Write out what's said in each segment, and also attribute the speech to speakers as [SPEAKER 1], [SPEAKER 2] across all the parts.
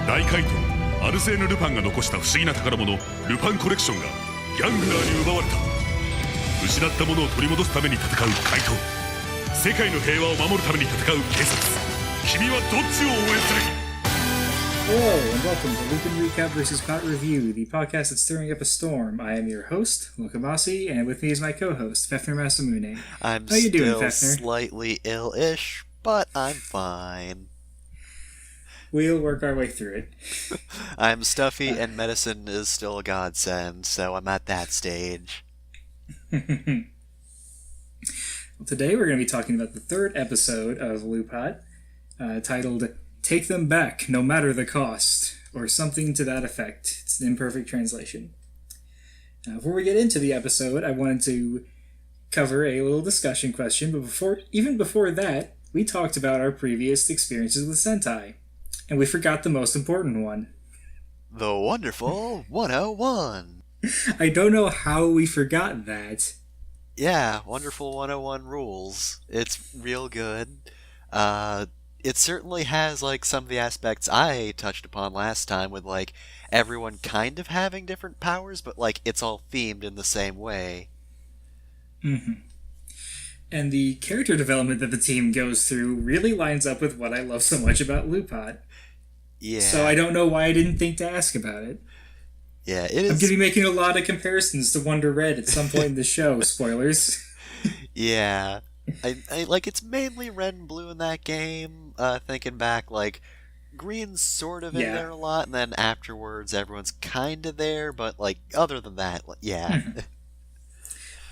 [SPEAKER 1] 大怪盗アルセーヌ・ルパンが残した不思議な宝物ルパンコレクションがギャングラーに奪われた。失ったものを取り戻すために戦う怪盗、世界の平和を守るために戦う警察、君はどっちを応援する？
[SPEAKER 2] Hello, and welcome to LupinRecap VS PatReview, the podcast that's stirring up a storm. I am your host, Lokamasi, and with me is my co-host, Fefner Masamune.
[SPEAKER 3] I'm
[SPEAKER 2] How you
[SPEAKER 3] still
[SPEAKER 2] doing, Fefner?
[SPEAKER 3] Slightly ill-ish, but I'm fine.
[SPEAKER 2] We'll work our way through it.
[SPEAKER 3] I'm stuffy, and medicine is still a godsend, so I'm at that stage.
[SPEAKER 2] Well, today we're going to be talking about the third episode of Lupat, titled Take Them Back, No Matter the Cost, or something to that effect. It's an imperfect translation. Before we get into the episode, I wanted to cover a little discussion question, but before that, we talked about our previous experiences with Sentai, and we forgot the most important one.
[SPEAKER 3] The Wonderful 101!
[SPEAKER 2] I don't know how we forgot that.
[SPEAKER 3] Yeah, Wonderful 101 rules. It's real good. It certainly has, some of the aspects I touched upon last time with, everyone kind of having different powers, but, it's all themed in the same way.
[SPEAKER 2] Mm-hmm. And the character development that the team goes through really lines up with what I love so much about Lupat.
[SPEAKER 3] Yeah.
[SPEAKER 2] So I don't know why I didn't think to ask about it.
[SPEAKER 3] Yeah, it is.
[SPEAKER 2] I'm going to be making a lot of comparisons to Wonder Red at some point in the show. Spoilers.
[SPEAKER 3] Yeah. I it's mainly red and blue in that game. Thinking back, green's sort of in there a lot, and then afterwards everyone's kind of there, but, other than that, yeah.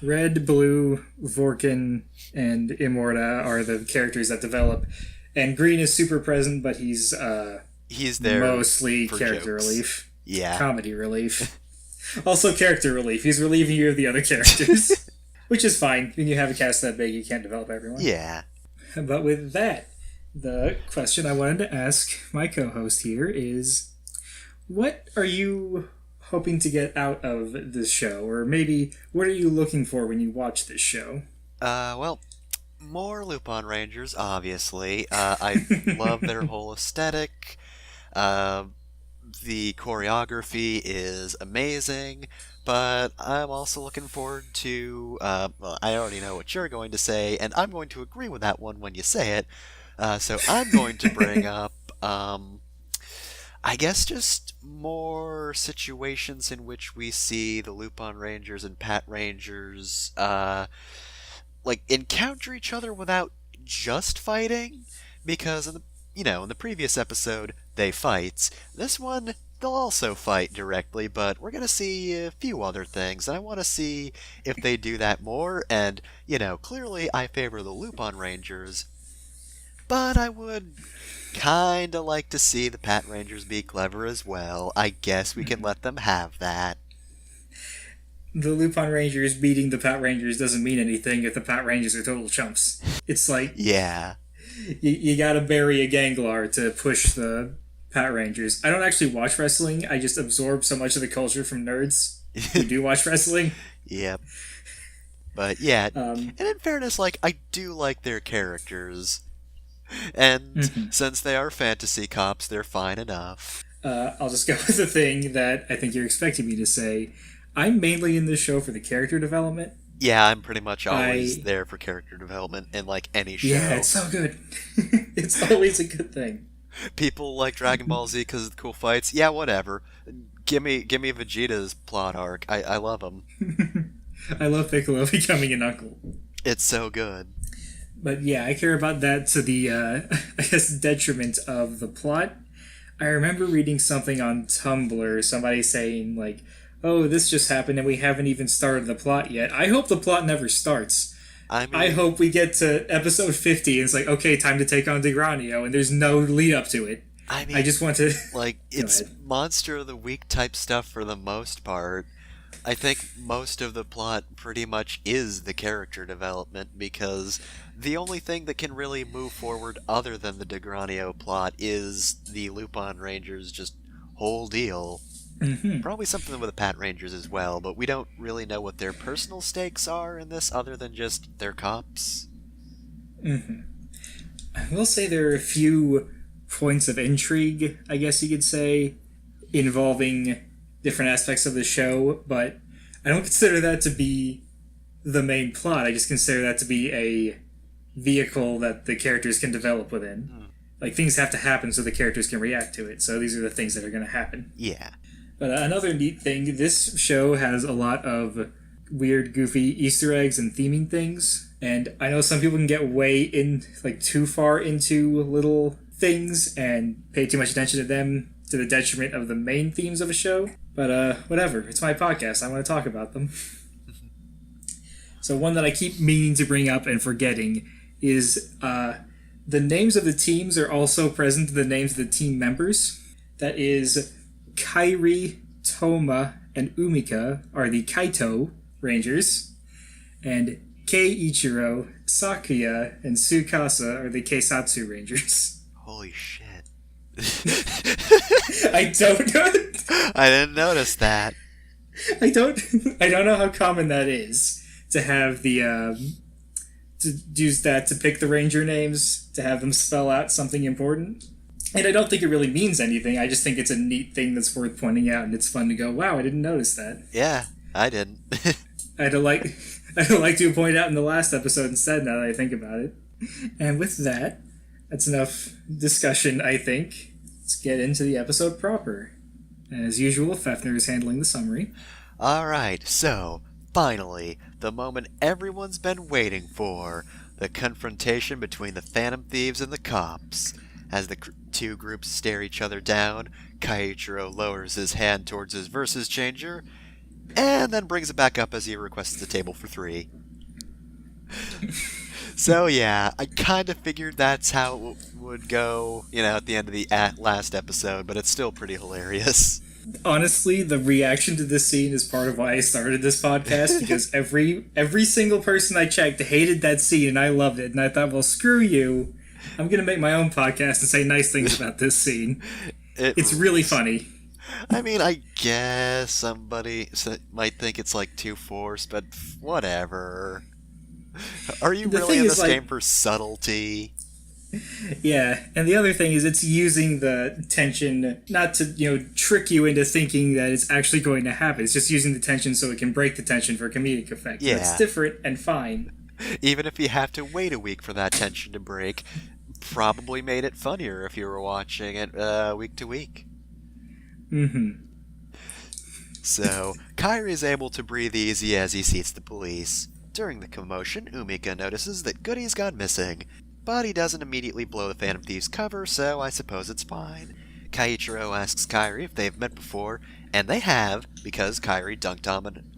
[SPEAKER 2] Red, blue, Vorkin, and Immorta are the characters that develop, and green is super present, but he's
[SPEAKER 3] there
[SPEAKER 2] mostly
[SPEAKER 3] for
[SPEAKER 2] character
[SPEAKER 3] jokes.
[SPEAKER 2] relief.
[SPEAKER 3] Yeah.
[SPEAKER 2] Comedy relief. Also character relief. He's relieving you of the other characters. Which is fine. When you have a cast that big, you can't develop everyone.
[SPEAKER 3] Yeah.
[SPEAKER 2] But with that, the question I wanted to ask my co-host here is, what are you hoping to get out of this show? Or maybe, what are you looking for when you watch this show?
[SPEAKER 3] Well, more Lupin Rangers, obviously. I love their whole aesthetic. The choreography is amazing, but I'm also looking forward to, well, I already know what you're going to say, and I'm going to agree with that one when you say it. So I'm going to bring up, I guess just more situations in which we see the Lupin Rangers and Pat Rangers, encounter each other without just fighting, because in the previous episode, they fight. This one, they'll also fight directly, but we're going to see a few other things, and I want to see if they do that more, and, clearly I favor the Lupin Rangers, but I would kinda like to see the Pat Rangers be clever as well. I guess we can let them have that.
[SPEAKER 2] The Lupin Rangers beating the Pat Rangers doesn't mean anything if the Pat Rangers are total chumps. It's like...
[SPEAKER 3] Yeah.
[SPEAKER 2] You gotta bury a Ganglar to push the Pat Rangers. I don't actually watch wrestling. I just absorb so much of the culture from nerds who do watch wrestling.
[SPEAKER 3] Yep. But yeah, and in fairness, I do like their characters. And since they are fantasy cops, they're fine enough.
[SPEAKER 2] I'll just go with the thing that I think you're expecting me to say. I'm mainly in this show for the character development.
[SPEAKER 3] Yeah, I'm pretty much always there for character development in, any show.
[SPEAKER 2] Yeah, it's so good. It's always a good thing.
[SPEAKER 3] People like Dragon Ball Z because of the cool fights. Yeah, whatever. Give me Vegeta's plot arc. I love him.
[SPEAKER 2] I love Piccolo becoming an uncle.
[SPEAKER 3] It's so good.
[SPEAKER 2] But yeah, I care about that to the, I guess, detriment of the plot. I remember reading something on Tumblr, somebody saying, oh, this just happened and we haven't even started the plot yet. I hope the plot never starts. I hope we get to episode 50 and it's okay, time to take on Degranio, and there's no lead up to it. I just want to...
[SPEAKER 3] it's Monster of the Week type stuff for the most part. I think most of the plot pretty much is the character development, because the only thing that can really move forward other than the Degranio plot is the Lupin Rangers just whole deal.
[SPEAKER 2] Mm-hmm.
[SPEAKER 3] Probably something with the Pat Rangers as well, but we don't really know what their personal stakes are in this other than just they're cops.
[SPEAKER 2] Mm-hmm. I will say there are a few points of intrigue, I guess you could say, involving different aspects of the show, but I don't consider that to be the main plot. I just consider that to be a vehicle that the characters can develop within. Like, things have to happen so the characters can react to it, so these are the things that are going to happen.
[SPEAKER 3] Yeah.
[SPEAKER 2] But another neat thing, this show has a lot of weird, goofy Easter eggs and theming things, and I know some people can get too far into little things and pay too much attention to them to the detriment of the main themes of a show, but whatever, it's my podcast, I want to talk about them. So one that I keep meaning to bring up and forgetting is the names of the teams are also present in the names of the team members. That is, Kairi, Toma, and Umika are the Kaito Rangers, and Keiichiro, Sakuya, and Tsukasa are the Keisatsu Rangers.
[SPEAKER 3] Holy shit.
[SPEAKER 2] I don't know.
[SPEAKER 3] I didn't notice that.
[SPEAKER 2] I don't know how common that is to have the to use that to pick the ranger names, to have them spell out something important. And I don't think it really means anything. I just think it's a neat thing that's worth pointing out, and it's fun to go, wow, I didn't notice that.
[SPEAKER 3] Yeah, I didn't.
[SPEAKER 2] I'd like to point out in the last episode instead, now that I think about it. And with that, that's enough discussion, I think. Let's get into the episode proper. As usual, Fefner is handling the summary.
[SPEAKER 3] Alright, so, finally, the moment everyone's been waiting for. The confrontation between the Phantom Thieves and the cops. As the two groups stare each other down, Keiichiro lowers his hand towards his versus changer, and then brings it back up as he requests a table for 3. So yeah, I kind of figured that's how it would go, at the end of the last episode, but it's still pretty hilarious.
[SPEAKER 2] Honestly, the reaction to this scene is part of why I started this podcast, because every single person I checked hated that scene, and I loved it, and I thought, well, screw you. I'm going to make my own podcast and say nice things about this scene. It's really funny.
[SPEAKER 3] I mean, I guess somebody might think it's too forced, but whatever. Are you really in this game for subtlety?
[SPEAKER 2] Yeah, and the other thing is it's using the tension not to, trick you into thinking that it's actually going to happen. It's just using the tension so it can break the tension for comedic effect.
[SPEAKER 3] Yeah.
[SPEAKER 2] It's different and fine.
[SPEAKER 3] Even if you have to wait a week for that tension to break, probably made it funnier if you were watching it week to week.
[SPEAKER 2] Mm-hmm.
[SPEAKER 3] So, Kairi is able to breathe easy as he seats the police. During the commotion, Umika notices that Goody's gone missing, but he doesn't immediately blow the Phantom Thieves' cover, so I suppose it's fine. Keiichiro asks Kairi if they've met before, and they have, because Kairi dunked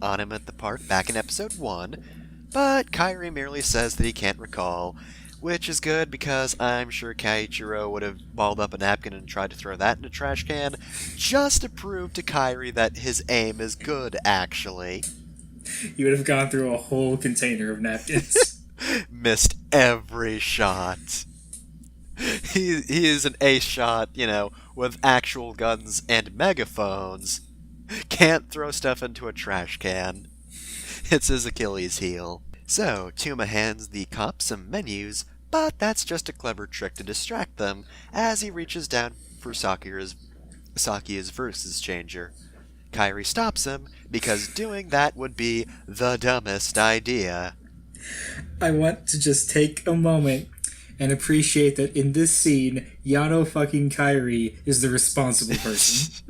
[SPEAKER 3] on him at the park back in episode 1, but Kairi merely says that he can't recall, which is good because I'm sure Keiichiro would have balled up a napkin and tried to throw that in a trash can, just to prove to Kairi that his aim is good, actually.
[SPEAKER 2] You would have gone through a whole container of napkins.
[SPEAKER 3] Missed every shot. He is an ace shot, with actual guns and megaphones. Can't throw stuff into a trash can. It's his Achilles heel. So, Tuma hands the cops some menus, but that's just a clever trick to distract them as he reaches down for Sakuya's versus changer. Kairi stops him because doing that would be the dumbest idea.
[SPEAKER 2] I want to just take a moment and appreciate that in this scene, Yano fucking Kairi is the responsible person.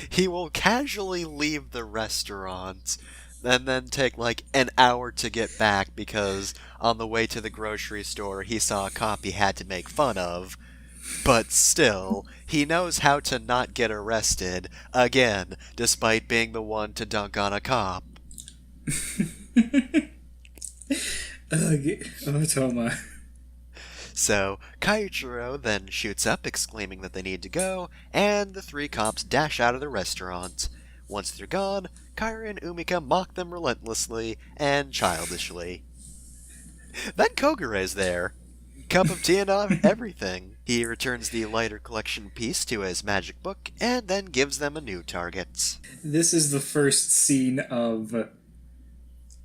[SPEAKER 3] He will casually leave the restaurant and then take an hour to get back because on the way to the grocery store he saw a cop he had to make fun of. But still, he knows how to not get arrested, again, despite being the one to dunk on a cop.
[SPEAKER 2] Oh, Toma.
[SPEAKER 3] So, Keiichiro then shoots up, exclaiming that they need to go, and the 3 cops dash out of the restaurant. Once they're gone, Kairi and Umika mock them relentlessly and childishly. Then Kogure's there. Cup of tea and everything. He returns the lighter collection piece to his magic book, and then gives them a new target.
[SPEAKER 2] This is the first scene of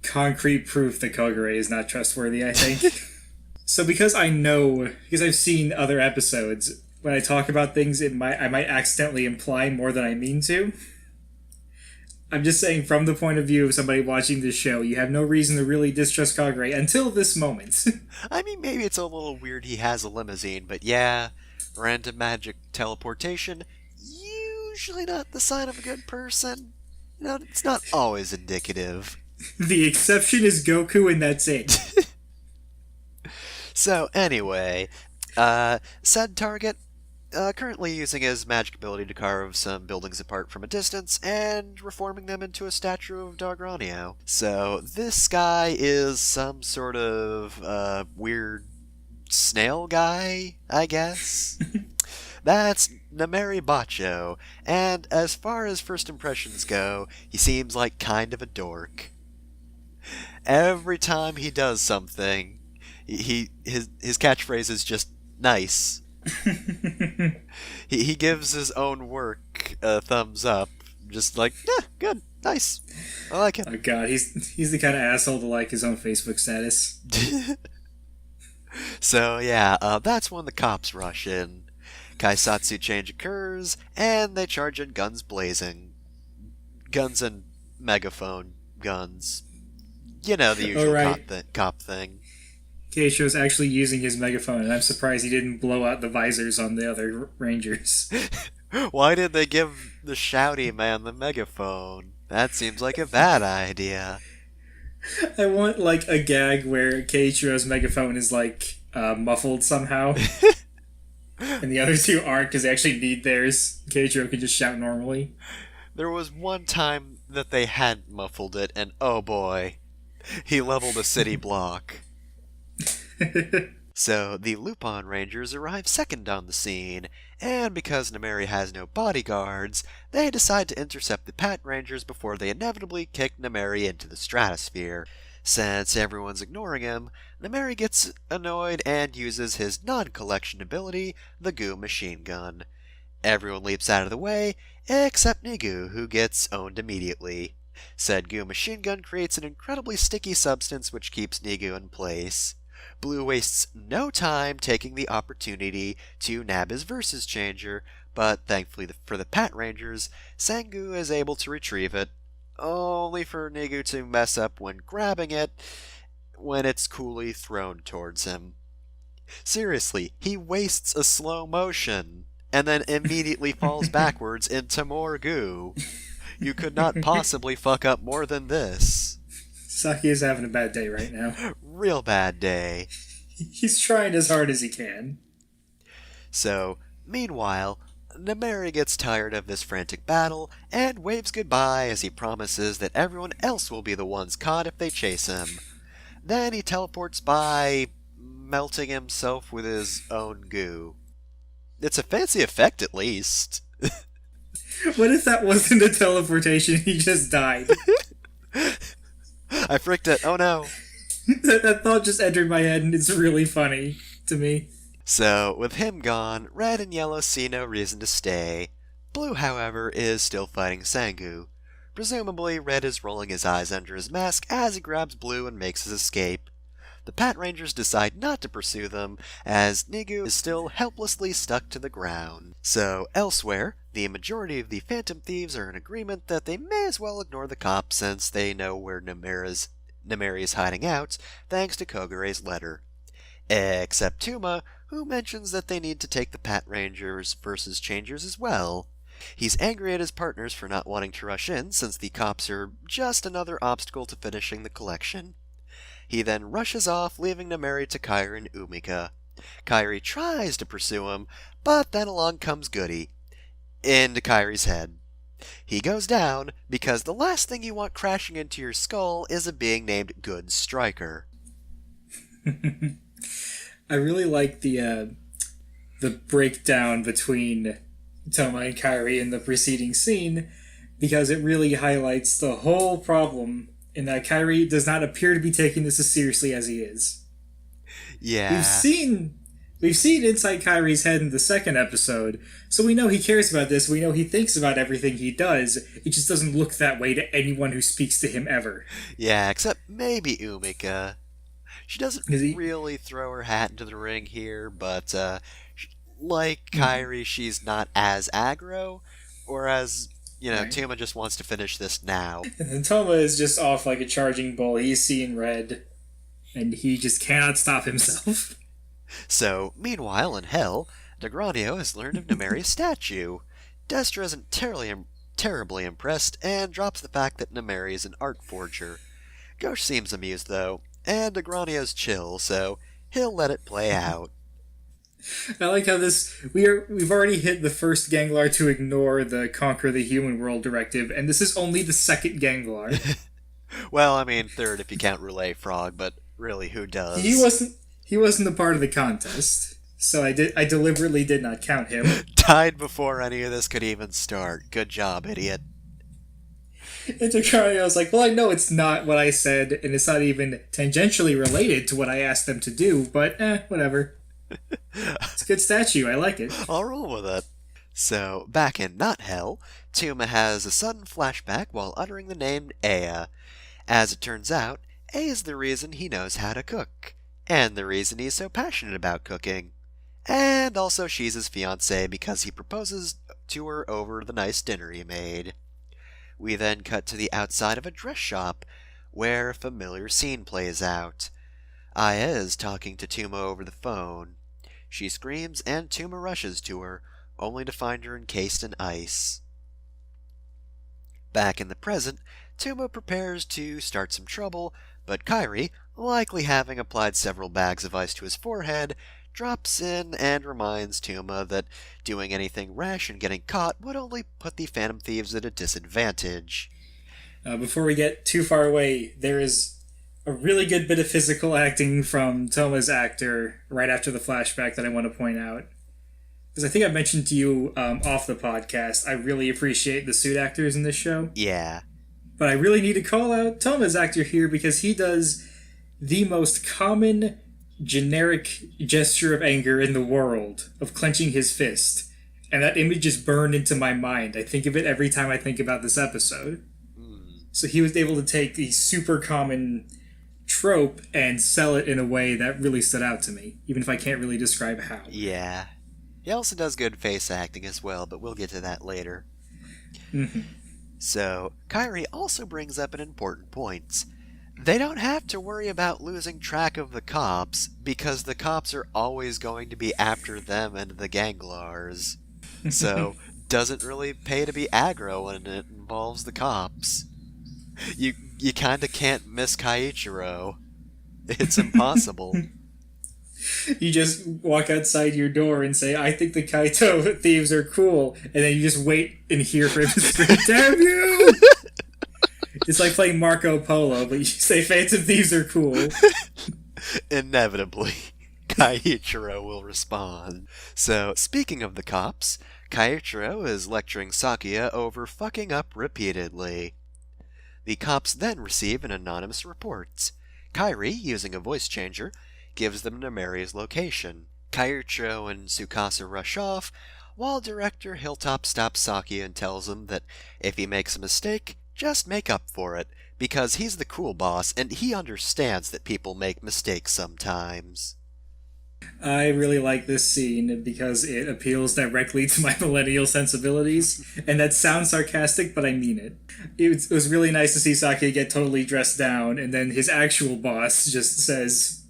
[SPEAKER 2] concrete proof that Kogure is not trustworthy, I think. So because I've seen other episodes, when I talk about things, I might accidentally imply more than I mean to. I'm just saying, from the point of view of somebody watching this show, you have no reason to really distrust Kagure until this moment.
[SPEAKER 3] I mean, maybe it's a little weird he has a limousine, but yeah, random magic teleportation, usually not the sign of a good person. You know, it's not always indicative.
[SPEAKER 2] The exception is Goku, and that's it.
[SPEAKER 3] So, anyway, said target, currently using his magic ability to carve some buildings apart from a distance and reforming them into a statue of Dogranio. So, this guy is some sort of weird snail guy, I guess? That's Nameri Bacho, and as far as first impressions go, he seems like kind of a dork. Every time he does something, his catchphrase is just nice. he gives his own work a thumbs up, just like, yeah, good, nice, I like it.
[SPEAKER 2] Oh god, he's the kind of asshole to like his own Facebook status.
[SPEAKER 3] So yeah, that's when the cops rush in. Kaisatsu change occurs, and they charge in guns blazing. Guns and megaphone guns. You know, the usual cop thing.
[SPEAKER 2] Keisho's actually using his megaphone, and I'm surprised he didn't blow out the visors on the other Rangers.
[SPEAKER 3] Why did they give the shouty man the megaphone? That seems like a bad idea.
[SPEAKER 2] I want, like, a gag where Keisho's megaphone is, like, muffled somehow. And the other two aren't, because they actually need theirs. Keiichiro can just shout normally.
[SPEAKER 3] There was one time that they hadn't muffled it, and oh boy, he leveled a city block. So, the Lupin Rangers arrive second on the scene, and because Nameri has no bodyguards, they decide to intercept the Pat Rangers before they inevitably kick Nameri into the stratosphere. Since everyone's ignoring him, Nameri gets annoyed and uses his non-collection ability, the Goo machine gun. Everyone leaps out of the way, except Nigu, who gets owned immediately. Said Goo machine gun creates an incredibly sticky substance which keeps Nigu in place. Blue wastes no time taking the opportunity to nab his Versus Changer, but thankfully for the Pat Rangers, Sangu is able to retrieve it, only for Nigu to mess up when grabbing it when it's coolly thrown towards him. Seriously, he wastes a slow motion and then immediately falls backwards into more goo. You could not possibly fuck up more than this.
[SPEAKER 2] Saki is having a bad day right now.
[SPEAKER 3] Real bad day.
[SPEAKER 2] He's trying as hard as he can.
[SPEAKER 3] So, meanwhile, Nameri gets tired of this frantic battle and waves goodbye as he promises that everyone else will be the ones caught if they chase him. Then he teleports by, melting himself with his own goo. It's a fancy effect, at least.
[SPEAKER 2] What if that wasn't a teleportation? He just died.
[SPEAKER 3] I fricked it. Oh no.
[SPEAKER 2] That thought just entered my head, and it's really funny to me.
[SPEAKER 3] So, with him gone, Red and Yellow see no reason to stay. Blue, however, is still fighting Sangu. Presumably, Red is rolling his eyes under his mask as he grabs Blue and makes his escape. The Pat Rangers decide not to pursue them, as Nigu is still helplessly stuck to the ground. So, elsewhere, the majority of the Phantom Thieves are in agreement that they may as well ignore the cops since they know where Nameri is hiding out, thanks to Kogure's letter. Except Tuma, who mentions that they need to take the Pat Rangers Versus Changers as well. He's angry at his partners for not wanting to rush in, since the cops are just another obstacle to finishing the collection. He then rushes off, leaving Nameri to Kairi and Umika. Kairi tries to pursue him, but then along comes Goody, into Kairi's head. He goes down, because the last thing you want crashing into your skull is a being named Good Striker.
[SPEAKER 2] I really like the breakdown between Toma and Kairi in the preceding scene, because it really highlights the whole problem in that Kairi does not appear to be taking this as seriously as he is.
[SPEAKER 3] Yeah.
[SPEAKER 2] We've seen inside Kairi's head in the second episode, so we know he cares about this, we know he thinks about everything he does, it just doesn't look that way to anyone who speaks to him ever.
[SPEAKER 3] Yeah, except maybe Umika. She doesn't really throw her hat into the ring here, but like Kairi, she's not as aggro, whereas,
[SPEAKER 2] Right.
[SPEAKER 3] Tuma just wants to finish this now.
[SPEAKER 2] And then Toma is just off like a charging bull. He's seeing red, and he just cannot stop himself.
[SPEAKER 3] So, meanwhile, in Hell, Degranio has learned of Nemeria's statue. Destra isn't terribly impressed, and drops the fact that Nemeri is an art forger. Ghosh seems amused, though, and Degranio's chill, so he'll let it play out.
[SPEAKER 2] I like how we've already hit the first Ganglar to ignore the Conquer the Human World directive, and this is only the second Ganglar.
[SPEAKER 3] Well, I mean, third if you count Roulette Frog, but really, who does?
[SPEAKER 2] He wasn't a part of the contest, so I deliberately did not count him.
[SPEAKER 3] Died before any of this could even start. Good job, idiot.
[SPEAKER 2] And Degranio was like, well, I know it's not what I said, and it's not even tangentially related to what I asked them to do, but whatever. It's a good statue, I like it.
[SPEAKER 3] I'll roll with it. So, back in Not Hell, Tuma has a sudden flashback while uttering the name Aya. As it turns out, Aya is the reason he knows how to cook, and the reason he's so passionate about cooking. And also she's his fiancée because he proposes to her over the nice dinner he made. We then cut to the outside of a dress shop, where a familiar scene plays out. Aya is talking to Tuma over the phone. She screams and Tuma rushes to her, only to find her encased in ice. Back in the present, Tuma prepares to start some trouble, but Kairi, likely having applied several bags of ice to his forehead, drops in and reminds Tuma that doing anything rash and getting caught would only put the Phantom Thieves at a disadvantage.
[SPEAKER 2] Before we get too far away, there is a really good bit of physical acting from Toma's actor right after the flashback that I want to point out. Because I think I mentioned to you off the podcast, I really appreciate the suit actors in this show.
[SPEAKER 3] Yeah.
[SPEAKER 2] But I really need to call out Toma's actor here because he does the most common generic gesture of anger in the world, of clenching his fist. And that image is burned into my mind. I think of it every time I think about this episode. So he was able to take the super common trope and sell it in a way that really stood out to me, even if I can't really describe how.
[SPEAKER 3] Yeah. He also does good face acting as well, but we'll get to that later. So, Kairi also brings up an important point. They don't have to worry about losing track of the cops, because the cops are always going to be after them and the Ganglars. So, doesn't really pay to be aggro when it involves the cops. You kinda can't miss Kaiichiro. It's impossible.
[SPEAKER 2] You just walk outside your door and say, I think the Kaito thieves are cool, and then you just wait and hear for him to scream, damn you! It's like playing Marco Polo, but you say Phantom Thieves are cool.
[SPEAKER 3] Inevitably, Kaiichiro will respond. So, speaking of the cops, Kaiichiro is lecturing Sakuya over fucking up repeatedly. The cops then receive an anonymous report. Kairi, using a voice changer, gives them Nemeria's location. Kaiichiro and Tsukasa rush off, while Director Hilltop stops Sakuya and tells him that if he makes a mistake, just make up for it, because he's the cool boss and he understands that people make mistakes sometimes.
[SPEAKER 2] I really like this scene because it appeals directly to my millennial sensibilities, and that sounds sarcastic, but I mean it. It was really nice to see Sakuya get totally dressed down, and then his actual boss just says,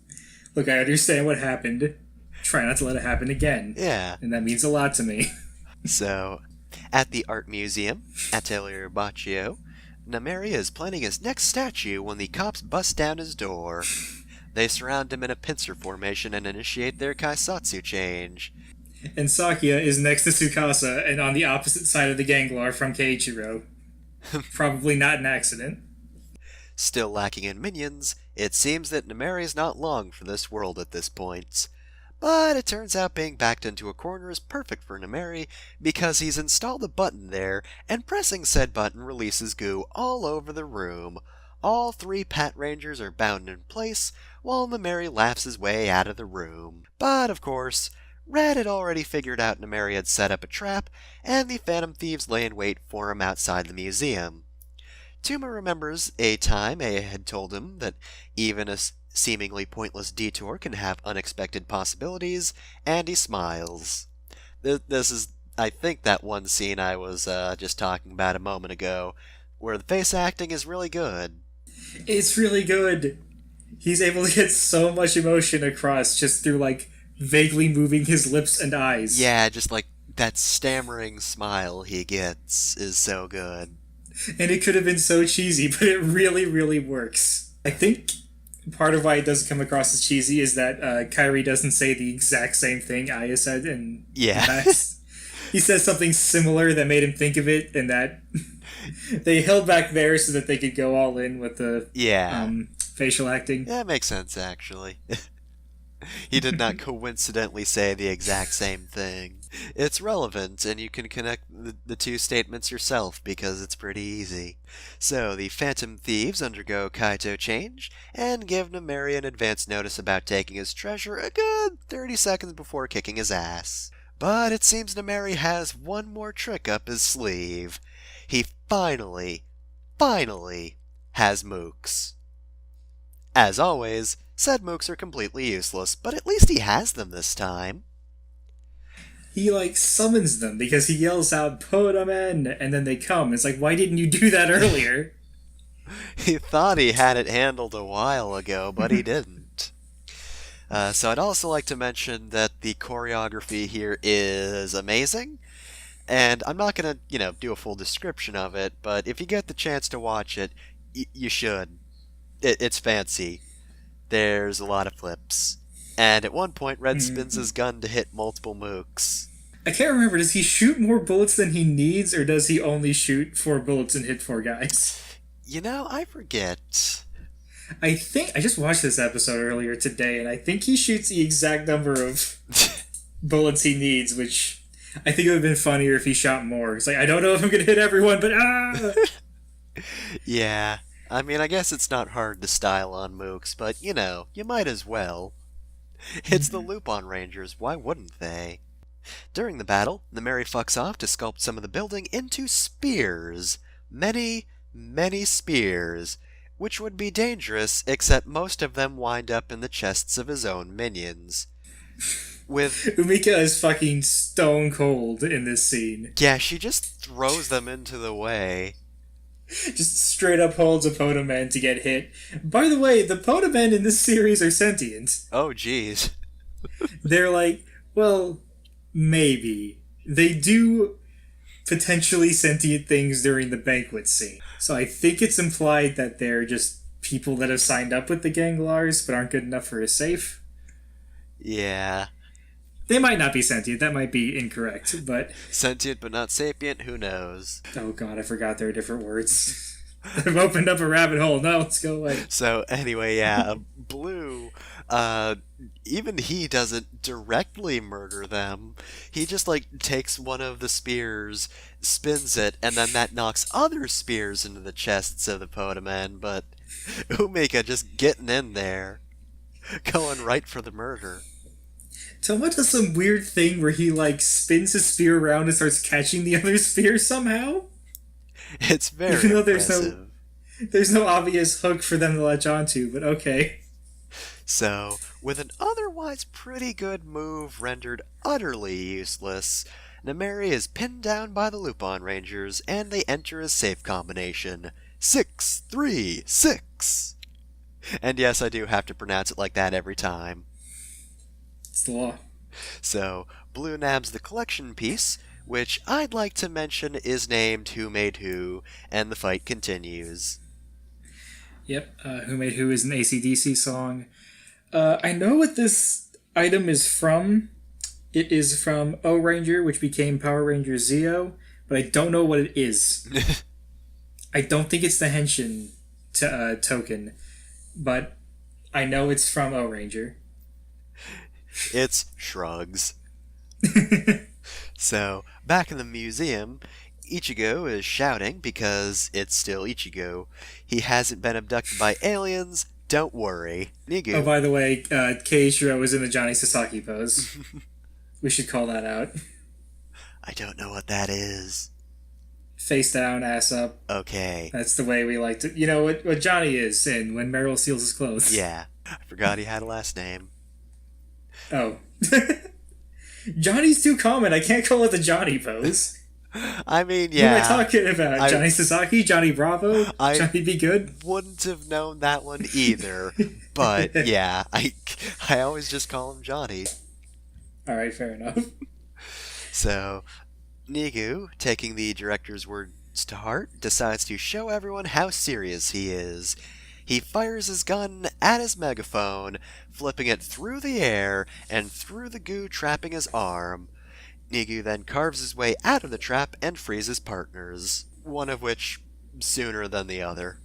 [SPEAKER 2] look, I understand what happened. Try not to let it happen again.
[SPEAKER 3] Yeah.
[SPEAKER 2] And that means a lot to me.
[SPEAKER 3] So, at the art museum, Atelier Baccio, Nemeria is planning his next statue when the cops bust down his door. They surround him in a pincer formation and initiate their Kaisatsu change.
[SPEAKER 2] And Sakuya is next to Tsukasa and on the opposite side of the Ganglar from Keiichiro. Probably not an accident.
[SPEAKER 3] Still lacking in minions, it seems that Nemeria is not long for this world at this point. But it turns out being backed into a corner is perfect for Nemeri because he's installed a button there, and pressing said button releases goo all over the room. All 3 Pat Rangers are bound in place, while Nemeri laughs his way out of the room. But, of course, Red had already figured out Nemeri had set up a trap, and the Phantom Thieves lay in wait for him outside the museum. Tuma remembers a time Aya had told him that even a seemingly pointless detour can have unexpected possibilities, and he smiles. This is, I think, that one scene I was just talking about a moment ago, where the face acting is really good.
[SPEAKER 2] It's really good. He's able to get so much emotion across just through, like, vaguely moving his lips and eyes.
[SPEAKER 3] Yeah, just like that stammering smile he gets is so good.
[SPEAKER 2] And it could have been so cheesy, but it really, really works. I think part of why it doesn't come across as cheesy is that Kyrie doesn't say the exact same thing Aya said in Max. He says something similar that made him think of it, and that they held back there so that they could go all in with the facial acting.
[SPEAKER 3] Yeah, that makes sense, actually. He did not coincidentally say the exact same thing. It's relevant, and you can connect the two statements yourself because it's pretty easy. So, the Phantom Thieves undergo Kaito change, and give Nameri an advance notice about taking his treasure a good 30 seconds before kicking his ass. But it seems Nameri has one more trick up his sleeve. He finally has mooks. As always, said mooks are completely useless, but at least he has them this time.
[SPEAKER 2] He, like, summons them because he yells out, "Podamen!" and then they come. It's like, why didn't you do that earlier?
[SPEAKER 3] He thought he had it handled a while ago, but he didn't. So I'd also like to mention that the choreography here is amazing. And I'm not going to, do a full description of it, but if you get the chance to watch it, you should. It's fancy. There's a lot of flips. And at one point, Red spins his gun to hit multiple mooks.
[SPEAKER 2] I can't remember, does he shoot more bullets than he needs, or does he only shoot 4 bullets and hit 4 guys?
[SPEAKER 3] I forget.
[SPEAKER 2] I think, I just watched this episode earlier today, and I think he shoots the exact number of bullets he needs, which I think it would have been funnier if he shot more. It's like, I don't know if I'm going to hit everyone, but
[SPEAKER 3] Yeah. I mean, I guess it's not hard to style on mooks, but, you might as well. It's the Lupin Rangers, why wouldn't they? During the battle, Nameri fucks off to sculpt some of the building into spears. Many, many spears. Which would be dangerous, except most of them wind up in the chests of his own minions.
[SPEAKER 2] Umika is fucking stone cold in this scene.
[SPEAKER 3] Yeah, she just throws them into the way.
[SPEAKER 2] Just straight up holds a Podaman to get hit. By the way, the Podamen in this series are sentient.
[SPEAKER 3] Oh, jeez.
[SPEAKER 2] They're like, well, maybe. They do potentially sentient things during the banquet scene. So I think it's implied that they're just people that have signed up with the Ganglars but aren't good enough for a safe.
[SPEAKER 3] Yeah.
[SPEAKER 2] They might not be sentient, that might be incorrect, but...
[SPEAKER 3] Sentient but not sapient, who knows?
[SPEAKER 2] Oh god, I forgot there are different words. I've opened up a rabbit hole, no, let's go away.
[SPEAKER 3] So, anyway, yeah, Blue, even he doesn't directly murder them. He just, takes one of the spears, spins it, and then that knocks other spears into the chests of the Podamen, but Umika just getting in there, going right for the murder.
[SPEAKER 2] Toma does some weird thing where he, spins his spear around and starts catching the other spear somehow.
[SPEAKER 3] It's very
[SPEAKER 2] Even though
[SPEAKER 3] impressive.
[SPEAKER 2] there's no obvious hook for them to latch onto, but okay.
[SPEAKER 3] So, with an otherwise pretty good move rendered utterly useless, Nameri is pinned down by the Lupin Rangers, and they enter a safe combination. 6-3-6! And yes, I do have to pronounce it like that every time.
[SPEAKER 2] It's the law.
[SPEAKER 3] So, Blue nabs the collection piece, which I'd like to mention is named Who Made Who, and the fight continues.
[SPEAKER 2] Yep, Who Made Who is an AC/DC song. I know what this item is from. It is from O-Ranger, which became Power Ranger Zeo, but I don't know what it is. I don't think it's the Henshin token, but I know it's from O-Ranger.
[SPEAKER 3] It's shrugs. So, back in the museum, Ichigo is shouting because it's still Ichigo. He hasn't been abducted by aliens, don't worry. Nigu.
[SPEAKER 2] Oh, by the way, Keishiro was in the Johnny Sasaki pose. We should call that out.
[SPEAKER 3] I don't know what that is.
[SPEAKER 2] Face down, ass up.
[SPEAKER 3] Okay.
[SPEAKER 2] That's the way we like to... You know what Johnny is in When Meryl Steals His Clothes.
[SPEAKER 3] Yeah. I forgot he had a last name.
[SPEAKER 2] Oh. Johnny's too common. I can't call it the Johnny pose.
[SPEAKER 3] I mean,
[SPEAKER 2] Who am I
[SPEAKER 3] yeah.
[SPEAKER 2] talking about? Johnny Sasaki? Johnny Bravo? Johnny Be Good?
[SPEAKER 3] Wouldn't have known that one either. But yeah, I always just call him Johnny.
[SPEAKER 2] Alright, fair enough.
[SPEAKER 3] So, Nigu, taking the director's words to heart, decides to show everyone how serious he is. He fires his gun at his megaphone, flipping it through the air and through the goo trapping his arm. Nigu then carves his way out of the trap and frees his partners, one of which sooner than the other.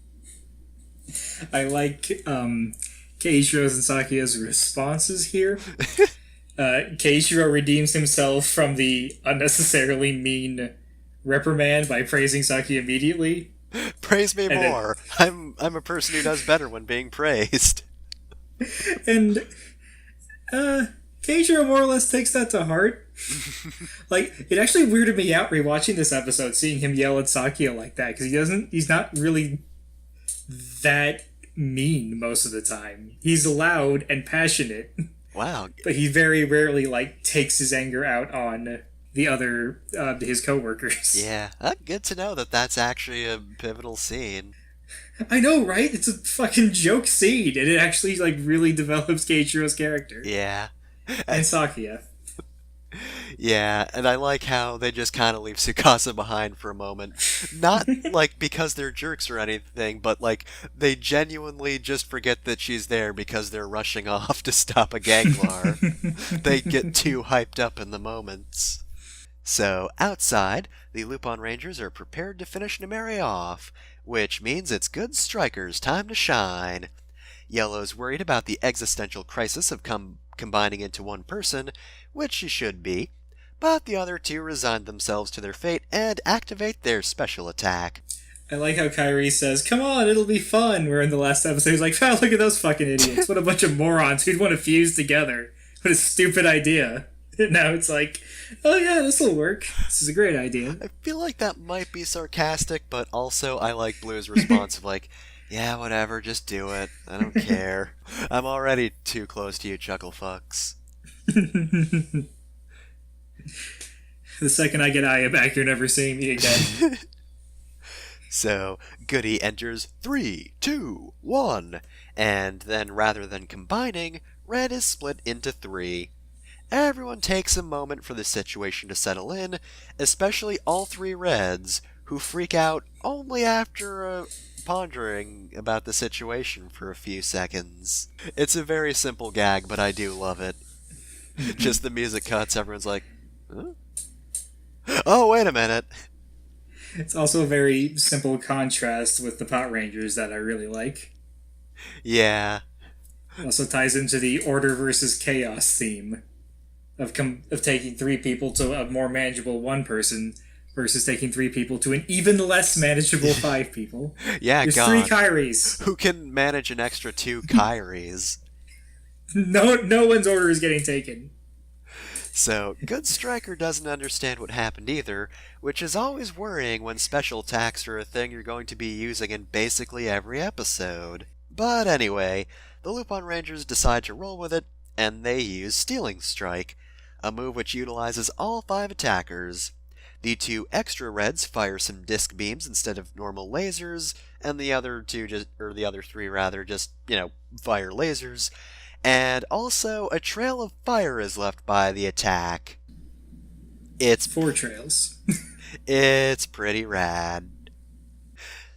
[SPEAKER 2] I like Keiichiro's and Sakia's responses here. Keiichiro redeems himself from the unnecessarily mean reprimand by praising Saki immediately.
[SPEAKER 3] Praise me
[SPEAKER 2] And
[SPEAKER 3] more. I'm a person who does better when being praised.
[SPEAKER 2] And Keiichiro more or less takes that to heart. Like, it actually weirded me out rewatching this episode, seeing him yell at Sakia like that, because he's not really that mean most of the time. He's loud and passionate.
[SPEAKER 3] Wow.
[SPEAKER 2] But he very rarely, like, takes his anger out on the other, his coworkers.
[SPEAKER 3] Yeah, good to know that that's actually a pivotal scene.
[SPEAKER 2] I know, right? It's a fucking joke scene, and it actually, like, really develops Keiichiro's character.
[SPEAKER 3] Yeah.
[SPEAKER 2] And Sakia.
[SPEAKER 3] Yeah, and I like how they just kind of leave Tsukasa behind for a moment. Not, like, because they're jerks or anything, but, like, they genuinely just forget that she's there because they're rushing off to stop a ganglar. They get too hyped up in the moments. So, outside, the Lupin Rangers are prepared to finish Nemeri off, which means it's Good Striker's time to shine. Yellow's worried about the existential crisis of combining into one person, which she should be, but the other two resign themselves to their fate and activate their special attack.
[SPEAKER 2] I like how Kyrie says, "Come on, it'll be fun," where in the last episode he's like, "Wow, look at those fucking idiots. What a bunch of morons who'd want to fuse together. What a stupid idea." And now it's like, oh yeah, this'll work. This is a great idea.
[SPEAKER 3] I feel like that might be sarcastic, but also I like Blue's response of like, yeah, whatever, just do it. I don't care. I'm already too close to you, chuckle fucks.
[SPEAKER 2] The second I get Aya back, you're never seeing me again.
[SPEAKER 3] So, Goody enters 3, 2, 1, and then rather than combining, Red is split into 3. Everyone takes a moment for the situation to settle in, especially all 3 Reds, who freak out only after pondering about the situation for a few seconds. It's a very simple gag, but I do love it. Just the music cuts, everyone's like, huh? Oh, wait a minute.
[SPEAKER 2] It's also a very simple contrast with the Pot Rangers that I really like.
[SPEAKER 3] Yeah.
[SPEAKER 2] It also ties into the order versus chaos theme of taking 3 people to a more manageable 1 person versus taking 3 people to an even less manageable 5 people.
[SPEAKER 3] Yeah,
[SPEAKER 2] There's
[SPEAKER 3] God.
[SPEAKER 2] 3 Kyries.
[SPEAKER 3] Who can manage an extra 2 Kyries?
[SPEAKER 2] No one's order is getting taken.
[SPEAKER 3] So, Good Striker doesn't understand what happened either, which is always worrying when special attacks are a thing you're going to be using in basically every episode. But anyway, the Lupin Rangers decide to roll with it, and they use Stealing Strike, a move which utilizes all 5 attackers. The 2 extra Reds fire some disc beams instead of normal lasers, and the other 3 just, fire lasers. And also, a trail of fire is left by the attack. It's
[SPEAKER 2] 4 trails.
[SPEAKER 3] It's pretty rad.